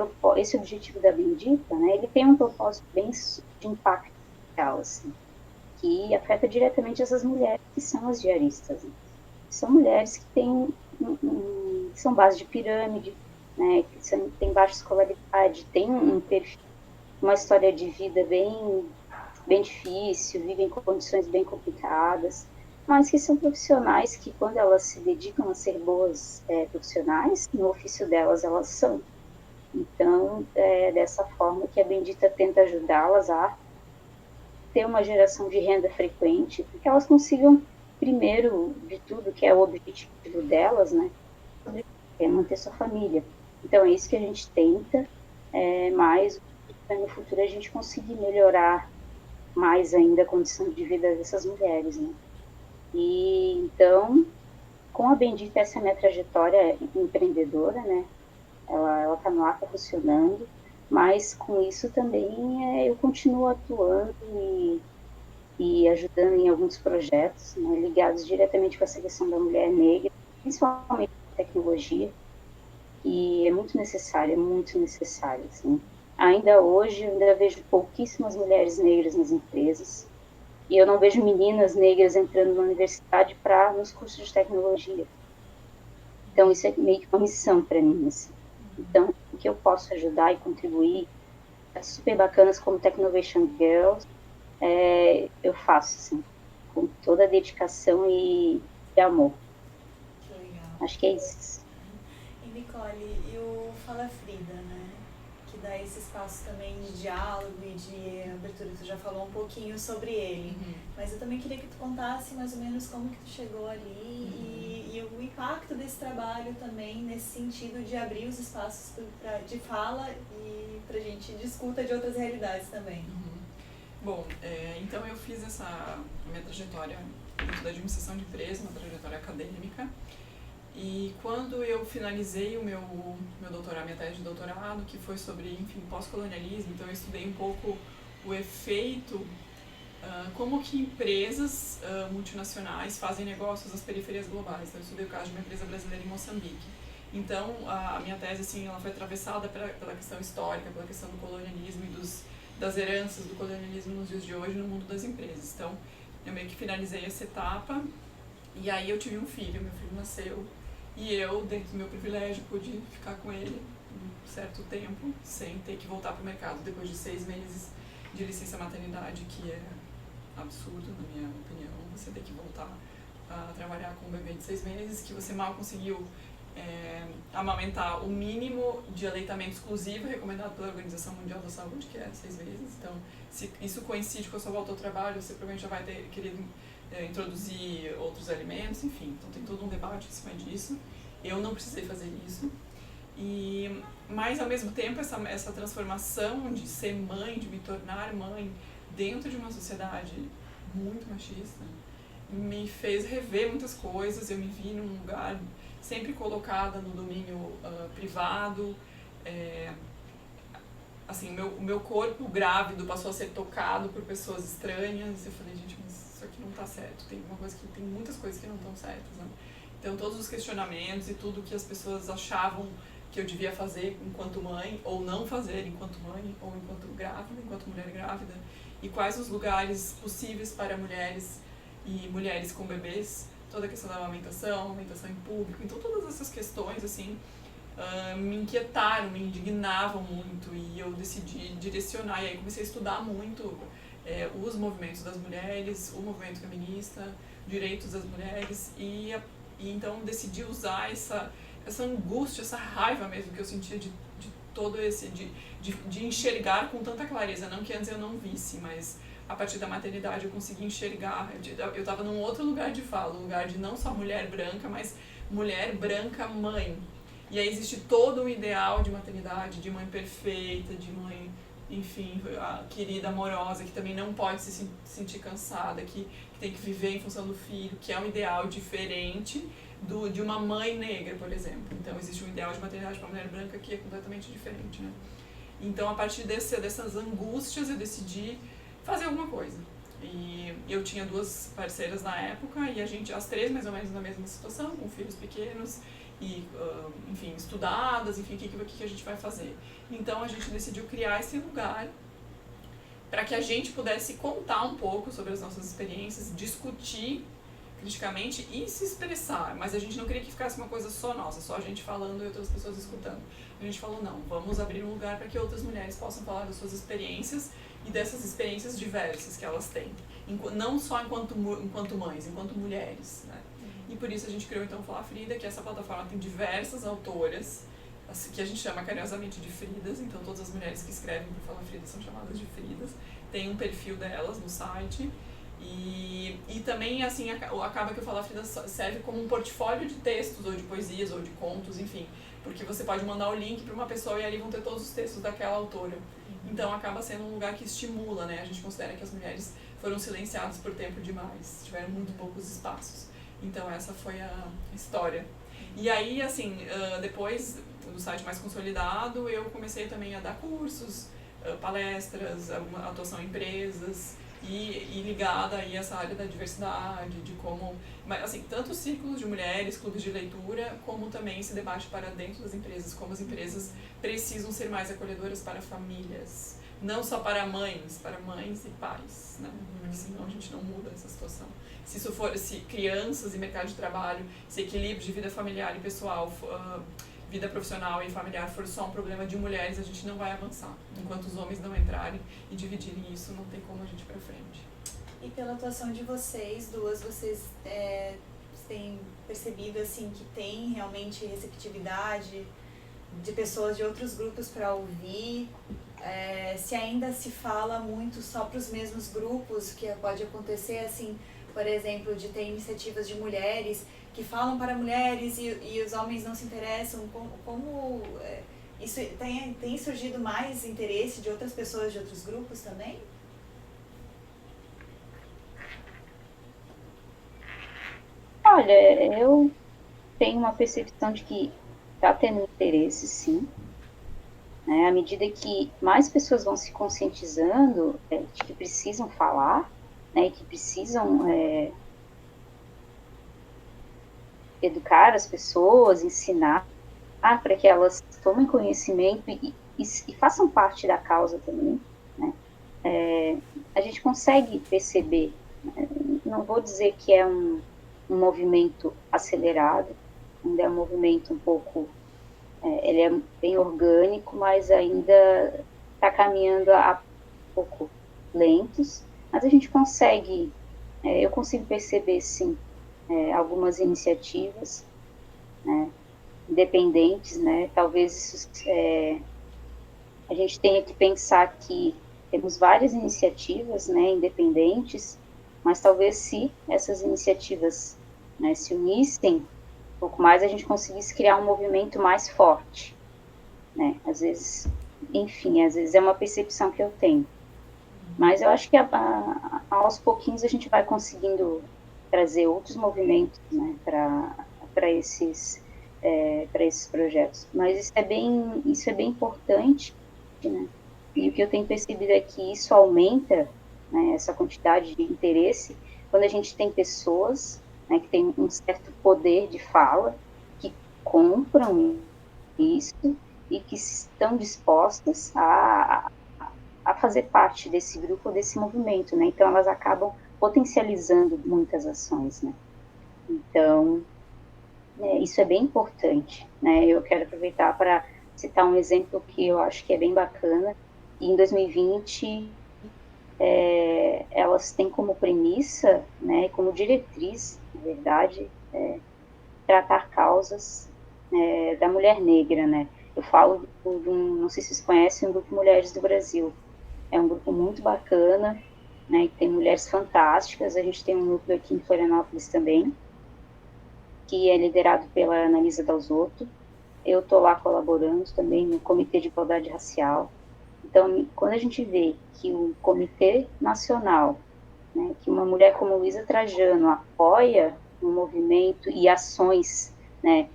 objetivo da Bendita, né, ele tem um propósito bem de impacto social, assim, que afeta diretamente essas mulheres que são as diaristas, né? São mulheres que que são base de pirâmide, né, que têm baixa escolaridade, têm um perfil, uma história de vida bem difícil, vivem com condições bem complicadas, mas que são profissionais que, quando elas se dedicam a ser boas profissionais, no ofício delas, elas são. Então, é dessa forma que a Bendita tenta ajudá-las a ter uma geração de renda frequente, para que elas consigam, primeiro de tudo, que é o objetivo delas, né, é manter sua família. Então, é isso que a gente tenta, mas no futuro a gente conseguir melhorar mais ainda a condição de vida dessas mulheres, né. E, então, com a Bendita, essa é a minha trajetória empreendedora, né, ela está no ar, está funcionando, mas com isso também eu continuo atuando e ajudando em alguns projetos, né, ligados diretamente com essa questão da mulher negra, principalmente tecnologia, e é muito necessário, assim. Ainda hoje, eu ainda vejo pouquíssimas mulheres negras nas empresas, e eu não vejo meninas negras entrando na universidade nos cursos de tecnologia. Então, isso é meio que uma missão para mim, assim. Então, o que eu posso ajudar e contribuir, super bacanas como Technovation Girls, eu faço, assim, com toda a dedicação e amor. Que legal. Acho que é isso. E Nicole, e o Fala Frida, né? Que dá esse espaço também de diálogo e de abertura. Tu já falou um pouquinho sobre ele, mas eu também queria que tu contasse mais ou menos como que tu chegou ali e o impacto desse trabalho também nesse sentido de abrir os espaços de fala e pra gente discuta de outras realidades também. Bom, então eu fiz essa minha trajetória dentro da administração de empresa, uma trajetória acadêmica, e quando eu finalizei o meu doutorado, minha tese de doutorado, que foi sobre, enfim, pós-colonialismo, então eu estudei um pouco o efeito, como que empresas multinacionais fazem negócios nas periferias globais. Então eu estudei o caso de uma empresa brasileira em Moçambique. Então a minha tese, assim, ela foi atravessada pela questão histórica, pela questão do colonialismo e das heranças do colonialismo nos dias de hoje no mundo das empresas. Então, eu meio que finalizei essa etapa e aí eu tive um filho, meu filho nasceu e eu, dentro do meu privilégio, pude ficar com ele um certo tempo sem ter que voltar para o mercado depois de 6 meses de licença maternidade, que é absurdo, na minha opinião, você ter que voltar a trabalhar com um bebê de 6 meses que você mal conseguiu amamentar o mínimo de aleitamento exclusivo recomendado pela Organização Mundial da Saúde, que é 6 meses. Então, se isso coincide com a sua volta ao trabalho, você provavelmente já vai ter querido introduzir outros alimentos, enfim. Então, tem todo um debate em cima disso. Eu não precisei fazer isso. Mas, ao mesmo tempo, essa transformação de ser mãe, de me tornar mãe, dentro de uma sociedade muito machista, me fez rever muitas coisas. Eu me vi num lugar sempre colocada no domínio privado, assim, o meu corpo grávido passou a ser tocado por pessoas estranhas. Eu falei, gente, mas isso aqui não está certo, tem muitas coisas que não estão certas, né? Então, todos os questionamentos e tudo que as pessoas achavam que eu devia fazer enquanto mãe, ou não fazer enquanto mãe, ou enquanto grávida, enquanto mulher grávida, e quais os lugares possíveis para mulheres e mulheres com bebês, toda a questão da amamentação em público, então todas essas questões, assim, me inquietaram, me indignavam muito, e eu decidi direcionar, e aí comecei a estudar muito os movimentos das mulheres, o movimento feminista, direitos das mulheres, e então decidi usar essa angústia, essa raiva mesmo que eu sentia de todo esse, de enxergar com tanta clareza, não que antes eu não visse, mas a partir da maternidade eu consegui enxergar, eu estava num outro lugar de fala, um lugar de não só mulher branca, mas mulher branca mãe. E aí existe todo um ideal de maternidade, de mãe perfeita, de mãe, enfim, querida, amorosa, que também não pode se sentir cansada, que tem que viver em função do filho, que é um ideal diferente de uma mãe negra, por exemplo. Então existe um ideal de maternidade para uma mulher branca que é completamente diferente, né? Então, a partir dessas angústias, eu decidi fazer alguma coisa. E eu tinha 2 parceiras na época, e as 3 mais ou menos na mesma situação, com filhos pequenos, e, enfim, estudadas, enfim, o que a gente vai fazer. Então, a gente decidiu criar esse lugar para que a gente pudesse contar um pouco sobre as nossas experiências, discutir criticamente e se expressar, mas a gente não queria que ficasse uma coisa só nossa, só a gente falando e outras pessoas escutando. A gente falou, não, vamos abrir um lugar para que outras mulheres possam falar das suas experiências e dessas experiências diversas que elas têm, não só enquanto mães, enquanto mulheres, né? E por isso a gente criou então o Fala Frida, que essa plataforma tem diversas autoras que a gente chama carinhosamente de Fridas, então todas as mulheres que escrevem para Fala Frida são chamadas de Fridas. Tem um perfil delas no site. E também, assim, acaba que o Fala Frida serve como um portfólio de textos, ou de poesias, ou de contos, enfim. Porque você pode mandar o link para uma pessoa e ali vão ter todos os textos daquela autora. Então acaba sendo um lugar que estimula, né? A gente considera que as mulheres foram silenciadas por tempo demais, tiveram muito poucos espaços. Então essa foi a história. E aí, assim, depois do site mais consolidado, eu comecei também a dar cursos, palestras, atuação em empresas, e ligada aí a essa área da diversidade, de como, assim, tanto círculos de mulheres, clubes de leitura, como também esse debate para dentro das empresas, como as empresas precisam ser mais acolhedoras para famílias, não só para mães e pais, né? Porque senão a gente não muda essa situação. Se crianças e mercado de trabalho, esse equilíbrio de vida familiar e pessoal, vida profissional e familiar for só um problema de mulheres, a gente não vai avançar. Enquanto os homens não entrarem e dividirem isso, não tem como a gente ir para frente. E pela atuação de vocês duas, vocês têm percebido assim, que tem realmente receptividade de pessoas de outros grupos para ouvir? Se ainda se fala muito só para os mesmos grupos, que pode acontecer, assim, por exemplo, de ter iniciativas de mulheres que falam para mulheres e os homens não se interessam, como isso tem surgido mais interesse de outras pessoas de outros grupos também? Olha, eu tenho uma percepção de que está tendo interesse, sim. Né? À medida que mais pessoas vão se conscientizando de que precisam falar, né, que precisam educar as pessoas, ensinar para que elas tomem conhecimento e façam parte da causa também, né? A gente consegue perceber, né? Não vou dizer que é um movimento acelerado, ainda é um movimento um pouco, ele é bem orgânico, mas ainda está caminhando a pouco lentos, mas a gente consegue, eu consigo perceber, sim, algumas iniciativas, né, independentes, né? Talvez isso, a gente tenha que pensar que temos várias iniciativas, né, independentes, mas talvez se essas iniciativas, né, se unissem um pouco mais, a gente conseguisse criar um movimento mais forte, né? Às vezes, enfim, às vezes é uma percepção que eu tenho. Mas eu acho que aos pouquinhos a gente vai conseguindo trazer outros movimentos, né, para esses projetos. Mas isso é bem importante, né? E o que eu tenho percebido é que isso aumenta, né, essa quantidade de interesse quando a gente tem pessoas, né, que têm um certo poder de fala, que compram isso e que estão dispostas a fazer parte desse grupo, desse movimento, né? Então elas acabam potencializando muitas ações, né? Então, isso é bem importante, né? Eu quero aproveitar para citar um exemplo que eu acho que é bem bacana. E em 2020, elas têm como premissa, né, como diretriz, na verdade, tratar causas da mulher negra, né? Eu falo não sei se vocês conhecem, o Grupo Mulheres do Brasil. É um grupo muito bacana, né, que tem mulheres fantásticas. A gente tem um núcleo aqui em Florianópolis também, que é liderado pela Analisa Dalzotto. Eu estou lá colaborando também no Comitê de Igualdade Racial. Então, quando a gente vê que o Comitê Nacional, né, que uma mulher como Luísa Trajano apoia um movimento e ações, né,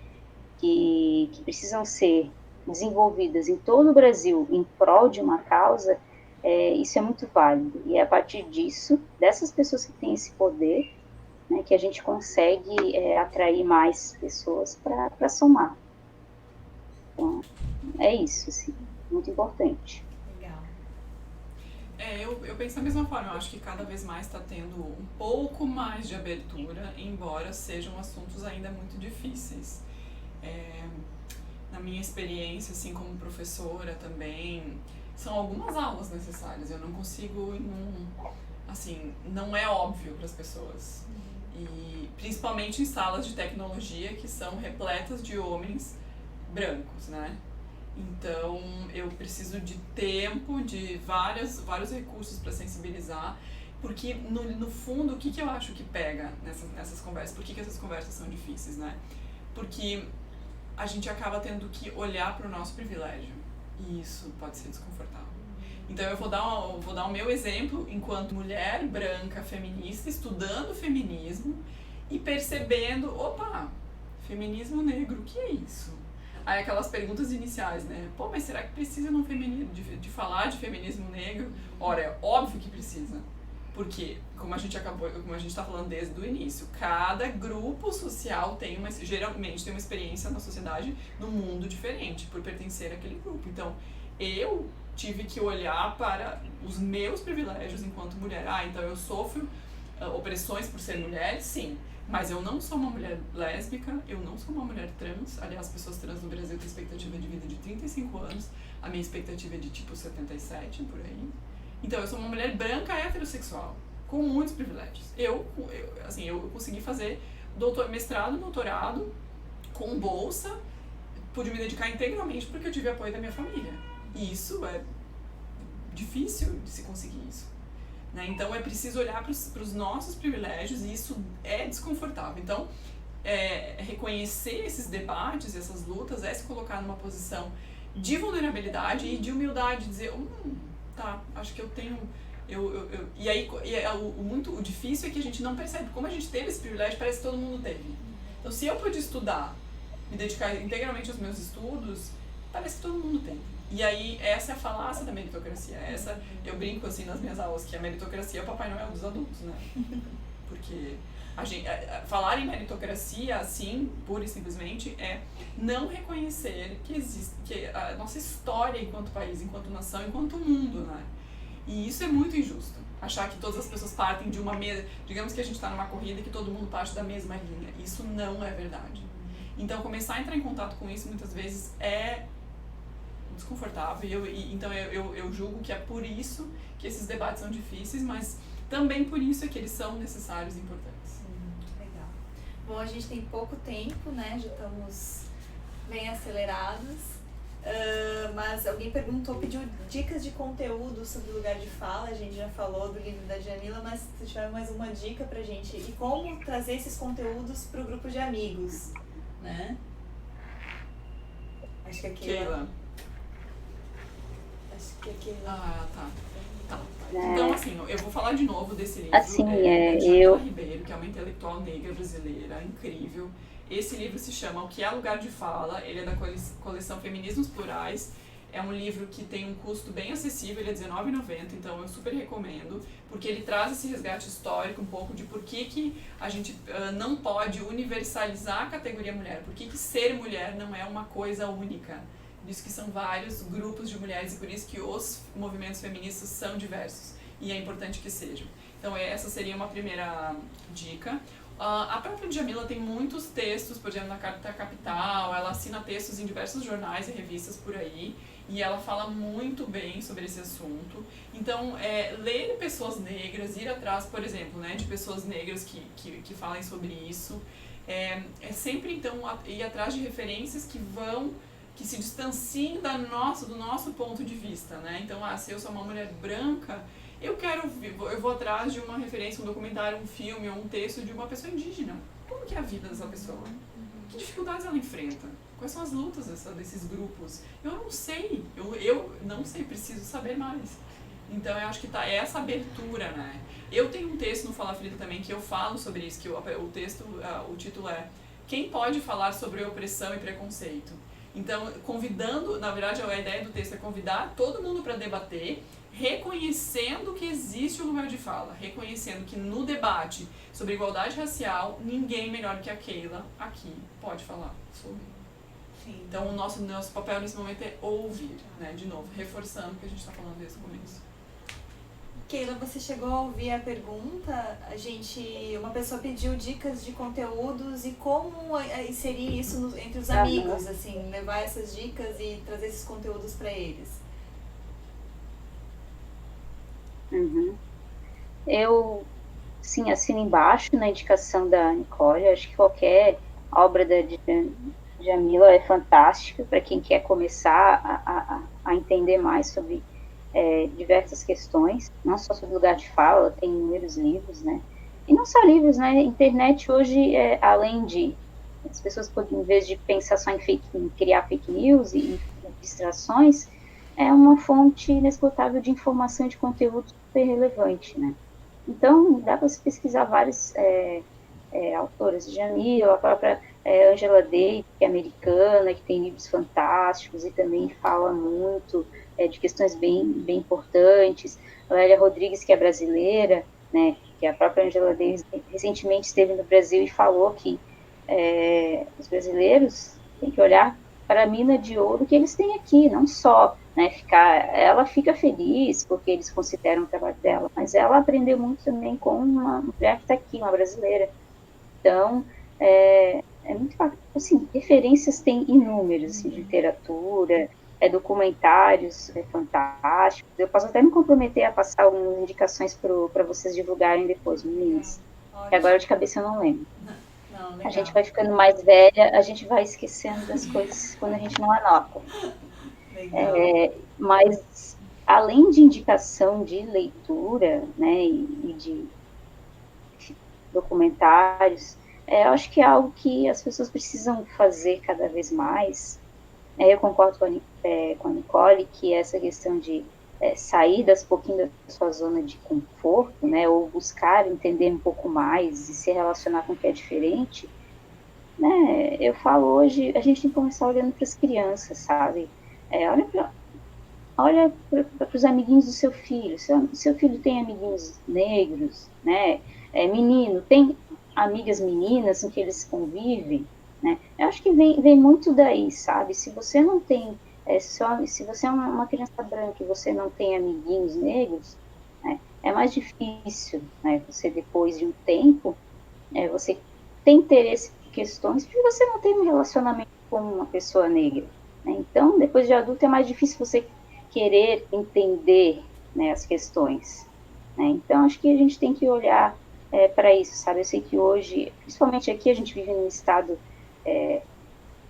que precisam ser desenvolvidas em todo o Brasil em prol de uma causa, isso é muito válido. E é a partir disso, dessas pessoas que têm esse poder, né, que a gente consegue atrair mais pessoas para somar. Então, é isso, assim, muito importante. Legal. Eu penso da mesma forma. Eu acho que cada vez mais está tendo um pouco mais de abertura, embora sejam assuntos ainda muito difíceis. Na minha experiência, assim, como professora também, são algumas aulas necessárias. Eu não consigo, assim, não é óbvio para as pessoas. E principalmente em salas de tecnologia que são repletas de homens brancos, né? Então, eu preciso de tempo, de vários recursos para sensibilizar, porque, no fundo, o que eu acho que pega nessas conversas? Por que essas conversas são difíceis, né? Porque a gente acaba tendo que olhar para o nosso privilégio, e isso pode ser desconfortável. Então, eu vou dar o meu exemplo enquanto mulher branca feminista, estudando feminismo e percebendo, opa, feminismo negro, o que é isso? Aí aquelas perguntas iniciais, né? Pô, mas será que precisa de falar de feminismo negro? Ora, é óbvio que precisa. Porque, como a gente está falando desde o início, cada grupo social geralmente tem uma experiência na sociedade, no mundo diferente, por pertencer àquele grupo. Então, eu tive que olhar para os meus privilégios enquanto mulher. Então eu sofro opressões por ser mulher? Sim. Mas eu não sou uma mulher lésbica, eu não sou uma mulher trans. Aliás, pessoas trans no Brasil têm expectativa de vida de 35 anos. A minha expectativa é de tipo 77, por aí. Então, eu sou uma mulher branca heterossexual, com muitos privilégios. Eu consegui fazer mestrado, doutorado, com bolsa, pude me dedicar integralmente porque eu tive apoio da minha família. E isso é difícil de se conseguir isso. Né? Então, é preciso olhar para os nossos privilégios e isso é desconfortável. Então, reconhecer esses debates, essas lutas, é se colocar numa posição de vulnerabilidade e de humildade, dizer, tá, acho que eu tenho... O difícil é que a gente não percebe. Como a gente teve esse privilégio, parece que todo mundo teve. Então, se eu pude estudar, me dedicar integralmente aos meus estudos, parece que todo mundo tem. E aí, essa é a falácia da meritocracia. Eu brinco assim nas minhas aulas, que a meritocracia é o Papai Noel dos adultos, né? Porque falar em meritocracia, assim, pura e simplesmente, é não reconhecer que a nossa história enquanto país, enquanto nação, enquanto mundo, né? E isso é muito injusto. Achar que todas as pessoas partem de uma mesma... Digamos que a gente está numa corrida e que todo mundo parte da mesma linha. Isso não é verdade. Então, começar a entrar em contato com isso, muitas vezes, é desconfortável. Então, eu julgo que é por isso que esses debates são difíceis, mas também por isso é que eles são necessários e importantes. Legal. Bom, a gente tem pouco tempo, né? Já estamos bem acelerados. Mas alguém pediu dicas de conteúdo sobre o lugar de fala. A gente já falou do livro da Jamila, mas se tiver mais uma dica pra gente e como trazer esses conteúdos pro grupo de amigos, né? Acho que é Keila. Tá. Então, assim, eu vou falar de novo desse livro. Assim, da Jamila Ribeiro, que é uma intelectual negra brasileira, incrível. Esse livro se chama O que é Lugar de Fala, ele é da coleção Feminismos Plurais. É um livro que tem um custo bem acessível, ele é R$19,90, então eu super recomendo, porque ele traz esse resgate histórico um pouco de por que a gente não pode universalizar a categoria mulher, por que ser mulher não é uma coisa única. Por isso que são vários grupos de mulheres e por isso que os movimentos feministas são diversos e é importante que sejam. Então essa seria uma primeira dica. A própria Jamila tem muitos textos, por exemplo, na Carta Capital, ela assina textos em diversos jornais e revistas por aí, e ela fala muito bem sobre esse assunto. Então, ler pessoas negras, ir atrás, por exemplo, né, de pessoas negras que falem sobre isso, é sempre, então, ir atrás de referências que se distanciem do nosso ponto de vista, né? Então, se eu sou uma mulher branca, eu vou atrás de uma referência, um documentário, um filme ou um texto de uma pessoa indígena. Como que é a vida dessa pessoa? Que dificuldades ela enfrenta? Quais são as lutas desses grupos? Eu não sei, eu não sei, preciso saber mais. Então eu acho que é essa abertura, né? Eu tenho um texto no Fala Frida também que eu falo sobre isso, que o título é Quem pode falar sobre opressão e preconceito? Então, convidando, na verdade a ideia do texto é convidar todo mundo para debater, reconhecendo que existe um lugar de fala, reconhecendo que no debate sobre igualdade racial, ninguém melhor que a Keila aqui pode falar sobre. Sim. Então, o nosso papel nesse momento é ouvir, né? De novo, reforçando o que a gente está falando desde o começo. Keila, você chegou a ouvir a pergunta? Uma pessoa pediu dicas de conteúdos e como inserir isso entre os amigos, assim, levar essas dicas e trazer esses conteúdos para eles. Eu, sim, assino embaixo na indicação da Nicole. Acho que qualquer obra da Djamila é fantástica para quem quer começar a entender mais sobre diversas questões, não só sobre lugar de fala, tem inúmeros livros, né? E não só livros, né? Internet hoje, além de as pessoas, em vez de pensar só em criar fake news e distrações, é uma fonte inesgotável de informação e de conteúdo super relevante, né? Então, dá para se pesquisar várias autoras, Djamila, a própria Angela Davis, que é americana, que tem livros fantásticos e também fala muito de questões bem importantes. A Lélia Rodrigues, que é brasileira, né, que a própria Angela Davis recentemente esteve no Brasil e falou que os brasileiros têm que olhar para a mina de ouro que eles têm aqui, não só ela fica feliz porque eles consideram o trabalho dela, mas ela aprendeu muito também com uma mulher que está aqui, uma brasileira. Então, muito assim, referências tem inúmeras, assim, de literatura, documentários fantásticos. Eu posso até me comprometer a passar algumas indicações para vocês divulgarem depois, meninas. Que agora de cabeça eu não lembro. Não, a gente vai ficando mais velha, a gente vai esquecendo das coisas quando a gente não anota. Mas, além de indicação de leitura, né, e de documentários, eu acho que é algo que as pessoas precisam fazer cada vez mais. Eu concordo com a Nicole que essa questão de sair pouquinho da sua zona de conforto, né, ou buscar entender um pouco mais e se relacionar com o que é diferente, né, eu falo hoje, a gente tem que começar olhando para as crianças, sabe? Olha para os amiguinhos do seu filho. Seu filho tem amiguinhos negros, né? Menino, tem amigas meninas com que eles convivem, né? Eu acho que vem muito daí, sabe? Se você não tem, se você é uma criança branca e você não tem amiguinhos negros, né, é mais difícil, né? Você, depois de um tempo, você tem interesse em questões porque você não tem um relacionamento com uma pessoa negra, né? Então, depois de adulto, é mais difícil você querer entender, né, as questões, né? Então, acho que a gente tem que olhar para isso, sabe? Eu sei que hoje, principalmente aqui, a gente vive num estado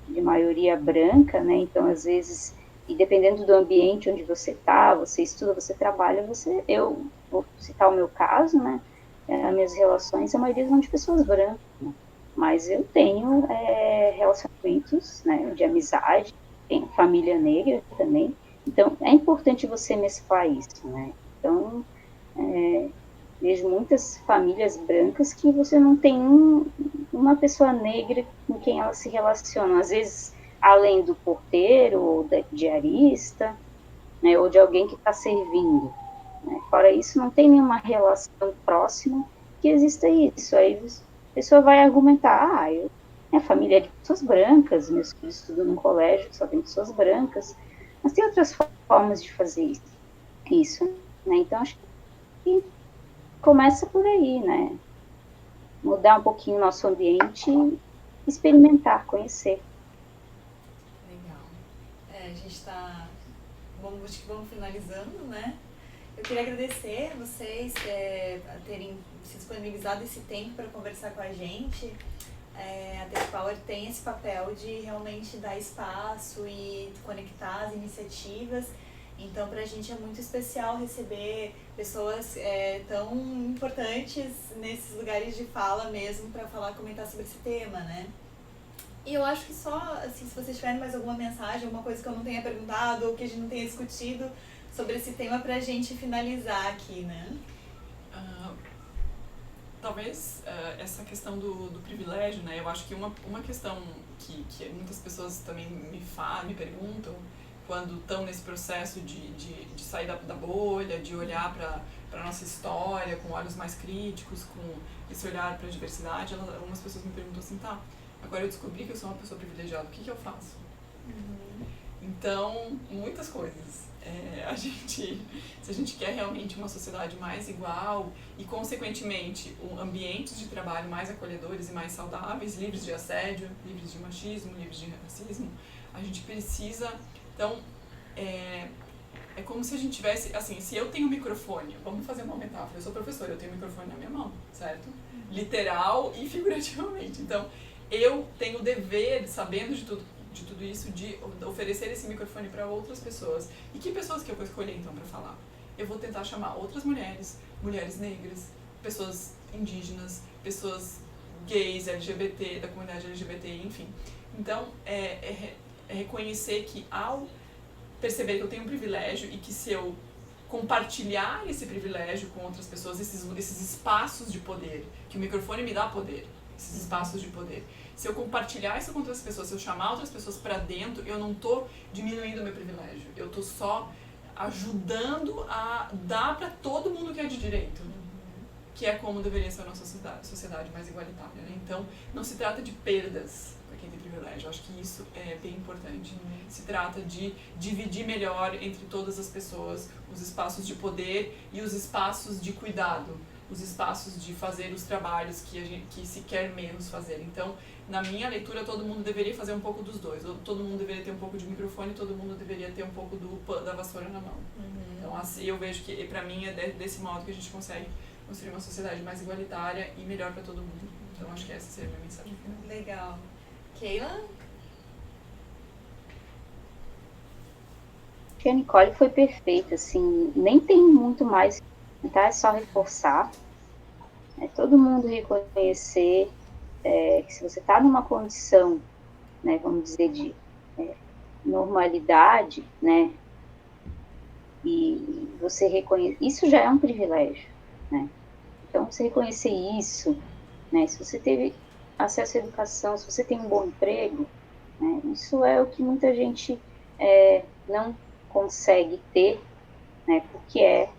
de maioria branca, né? Então, às vezes, e dependendo do ambiente onde você está, você estuda, você trabalha, eu vou citar o meu caso, né? As minhas relações, a maioria são de pessoas brancas, né? Mas eu tenho relacionamentos, né, de amizade, tenho família negra também. Então, é importante você mesclar isso, né? Então, vejo muitas famílias brancas que você não tem uma pessoa negra com quem elas se relacionam. Às vezes, além do porteiro ou da diarista, né, ou de alguém que está servindo, né? Fora isso, não tem nenhuma relação próxima que exista isso. Aí a pessoa vai argumentar, minha família é de pessoas brancas, meus filhos estudam num colégio que só tem pessoas brancas, mas tem outras formas de fazer isso, né? Então, acho que começa por aí, né? Mudar um pouquinho o nosso ambiente e experimentar, conhecer. Legal. A gente está... Acho que vamos finalizando, né? Eu queria agradecer vocês terem se disponibilizado esse tempo para conversar com a gente. A Tech Power tem esse papel de realmente dar espaço e conectar as iniciativas. Então, para a gente é muito especial receber pessoas tão importantes nesses lugares de fala mesmo para comentar sobre esse tema, né? E eu acho que só, assim, se vocês tiverem mais alguma mensagem, alguma coisa que eu não tenha perguntado ou que a gente não tenha discutido sobre esse tema para a gente finalizar aqui, né? Talvez essa questão do privilégio, né? Eu acho que uma questão que muitas pessoas também me perguntam quando estão nesse processo de sair da bolha, de olhar para a nossa história com olhos mais críticos, com esse olhar para a diversidade, algumas pessoas me perguntam assim, tá, agora eu descobri que eu sou uma pessoa privilegiada, o que eu faço? Então, muitas coisas. Se a gente quer realmente uma sociedade mais igual e, consequentemente, ambientes de trabalho mais acolhedores e mais saudáveis, livres de assédio, livres de machismo, livres de racismo, a gente precisa... Então, é como se a gente tivesse... Assim, se eu tenho um microfone, vamos fazer uma metáfora, eu sou professora, eu tenho um microfone na minha mão, certo? Literal e figurativamente. Então, eu tenho o dever, sabendo de tudo isso, de oferecer esse microfone para outras pessoas. E que pessoas que eu vou escolher então para falar? Eu vou tentar chamar outras mulheres, mulheres negras, pessoas indígenas, pessoas gays, LGBT, da comunidade LGBT, enfim. Então, é reconhecer que ao perceber que eu tenho um privilégio e que se eu compartilhar esse privilégio com outras pessoas, esses espaços de poder, que o microfone me dá poder, esses espaços de poder. Se eu compartilhar isso com outras pessoas, se eu chamar outras pessoas para dentro, eu não estou diminuindo o meu privilégio, eu estou só ajudando a dar para todo mundo que é de direito, que é como deveria ser a nossa sociedade mais igualitária, né? Então, não se trata de perdas para quem tem privilégio, eu acho que isso é bem importante. Se trata de dividir melhor entre todas as pessoas os espaços de poder e os espaços de cuidado, os espaços de fazer os trabalhos que se quer menos fazer. Então, na minha leitura, todo mundo deveria fazer um pouco dos dois. Todo mundo deveria ter um pouco de microfone, todo mundo deveria ter um pouco da vassoura na mão. Então, assim, eu vejo que, para mim, é desse modo que a gente consegue construir uma sociedade mais igualitária e melhor para todo mundo. Então, acho que essa seria a minha mensagem final. Legal. Keila? A Nicole foi perfeita, assim, nem tem muito mais, tá? É só reforçar, todo mundo reconhecer que se você está numa condição, né, vamos dizer, de normalidade, né, e você reconhece, isso já é um privilégio, né? Então, você reconhecer isso, né, se você teve acesso à educação, se você tem um bom emprego, né, isso é o que muita gente não consegue ter, né, porque é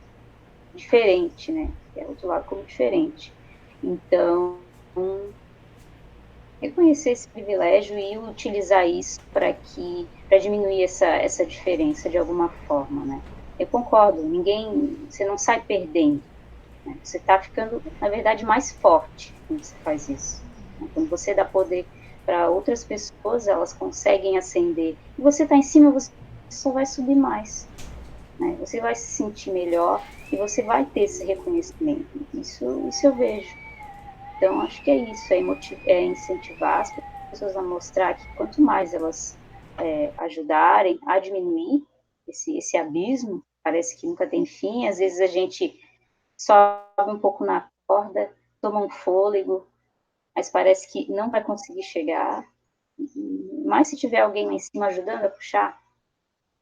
diferente, né, é outro lado como diferente. Então, reconhecer esse privilégio e utilizar isso para diminuir essa diferença de alguma forma, né. Eu concordo, você não sai perdendo, né, você está ficando, na verdade, mais forte quando você faz isso. Né, quando você dá poder para outras pessoas, elas conseguem ascender, e você está em cima, você só vai subir mais, né, você vai se sentir melhor e você vai ter esse reconhecimento, isso eu vejo. Então, acho que é isso, é incentivar as pessoas a mostrar que quanto mais elas ajudarem a diminuir esse abismo, parece que nunca tem fim, às vezes a gente sobe um pouco na corda, toma um fôlego, mas parece que não vai conseguir chegar, mas se tiver alguém lá em cima ajudando a puxar,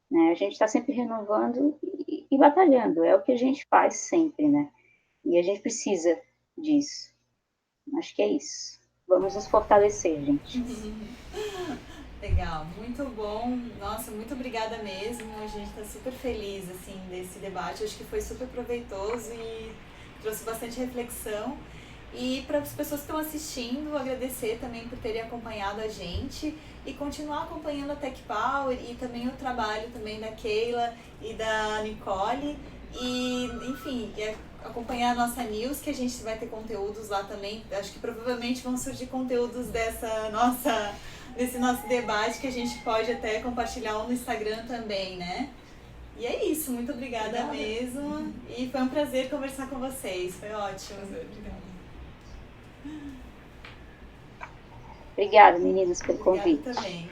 né, a gente está sempre renovando e batalhando, é o que a gente faz sempre, né, e a gente precisa disso. Acho que é isso. Vamos nos fortalecer, gente. Legal, muito bom. Nossa, muito obrigada mesmo. A gente está super feliz assim desse debate. Acho que foi super proveitoso e trouxe bastante reflexão. E para as pessoas que estão assistindo, agradecer também por terem acompanhado a gente e continuar acompanhando a Tech Power e também o trabalho também da Keila e da Nicole. E, enfim, acompanhar a nossa news, que a gente vai ter conteúdos lá também. Acho que provavelmente vão surgir conteúdos desse nosso debate que a gente pode até compartilhar no Instagram também, né? E é isso, muito obrigada mesmo. E foi um prazer conversar com vocês, foi ótimo. Obrigada. Obrigada, meninas, pelo convite. Obrigada também.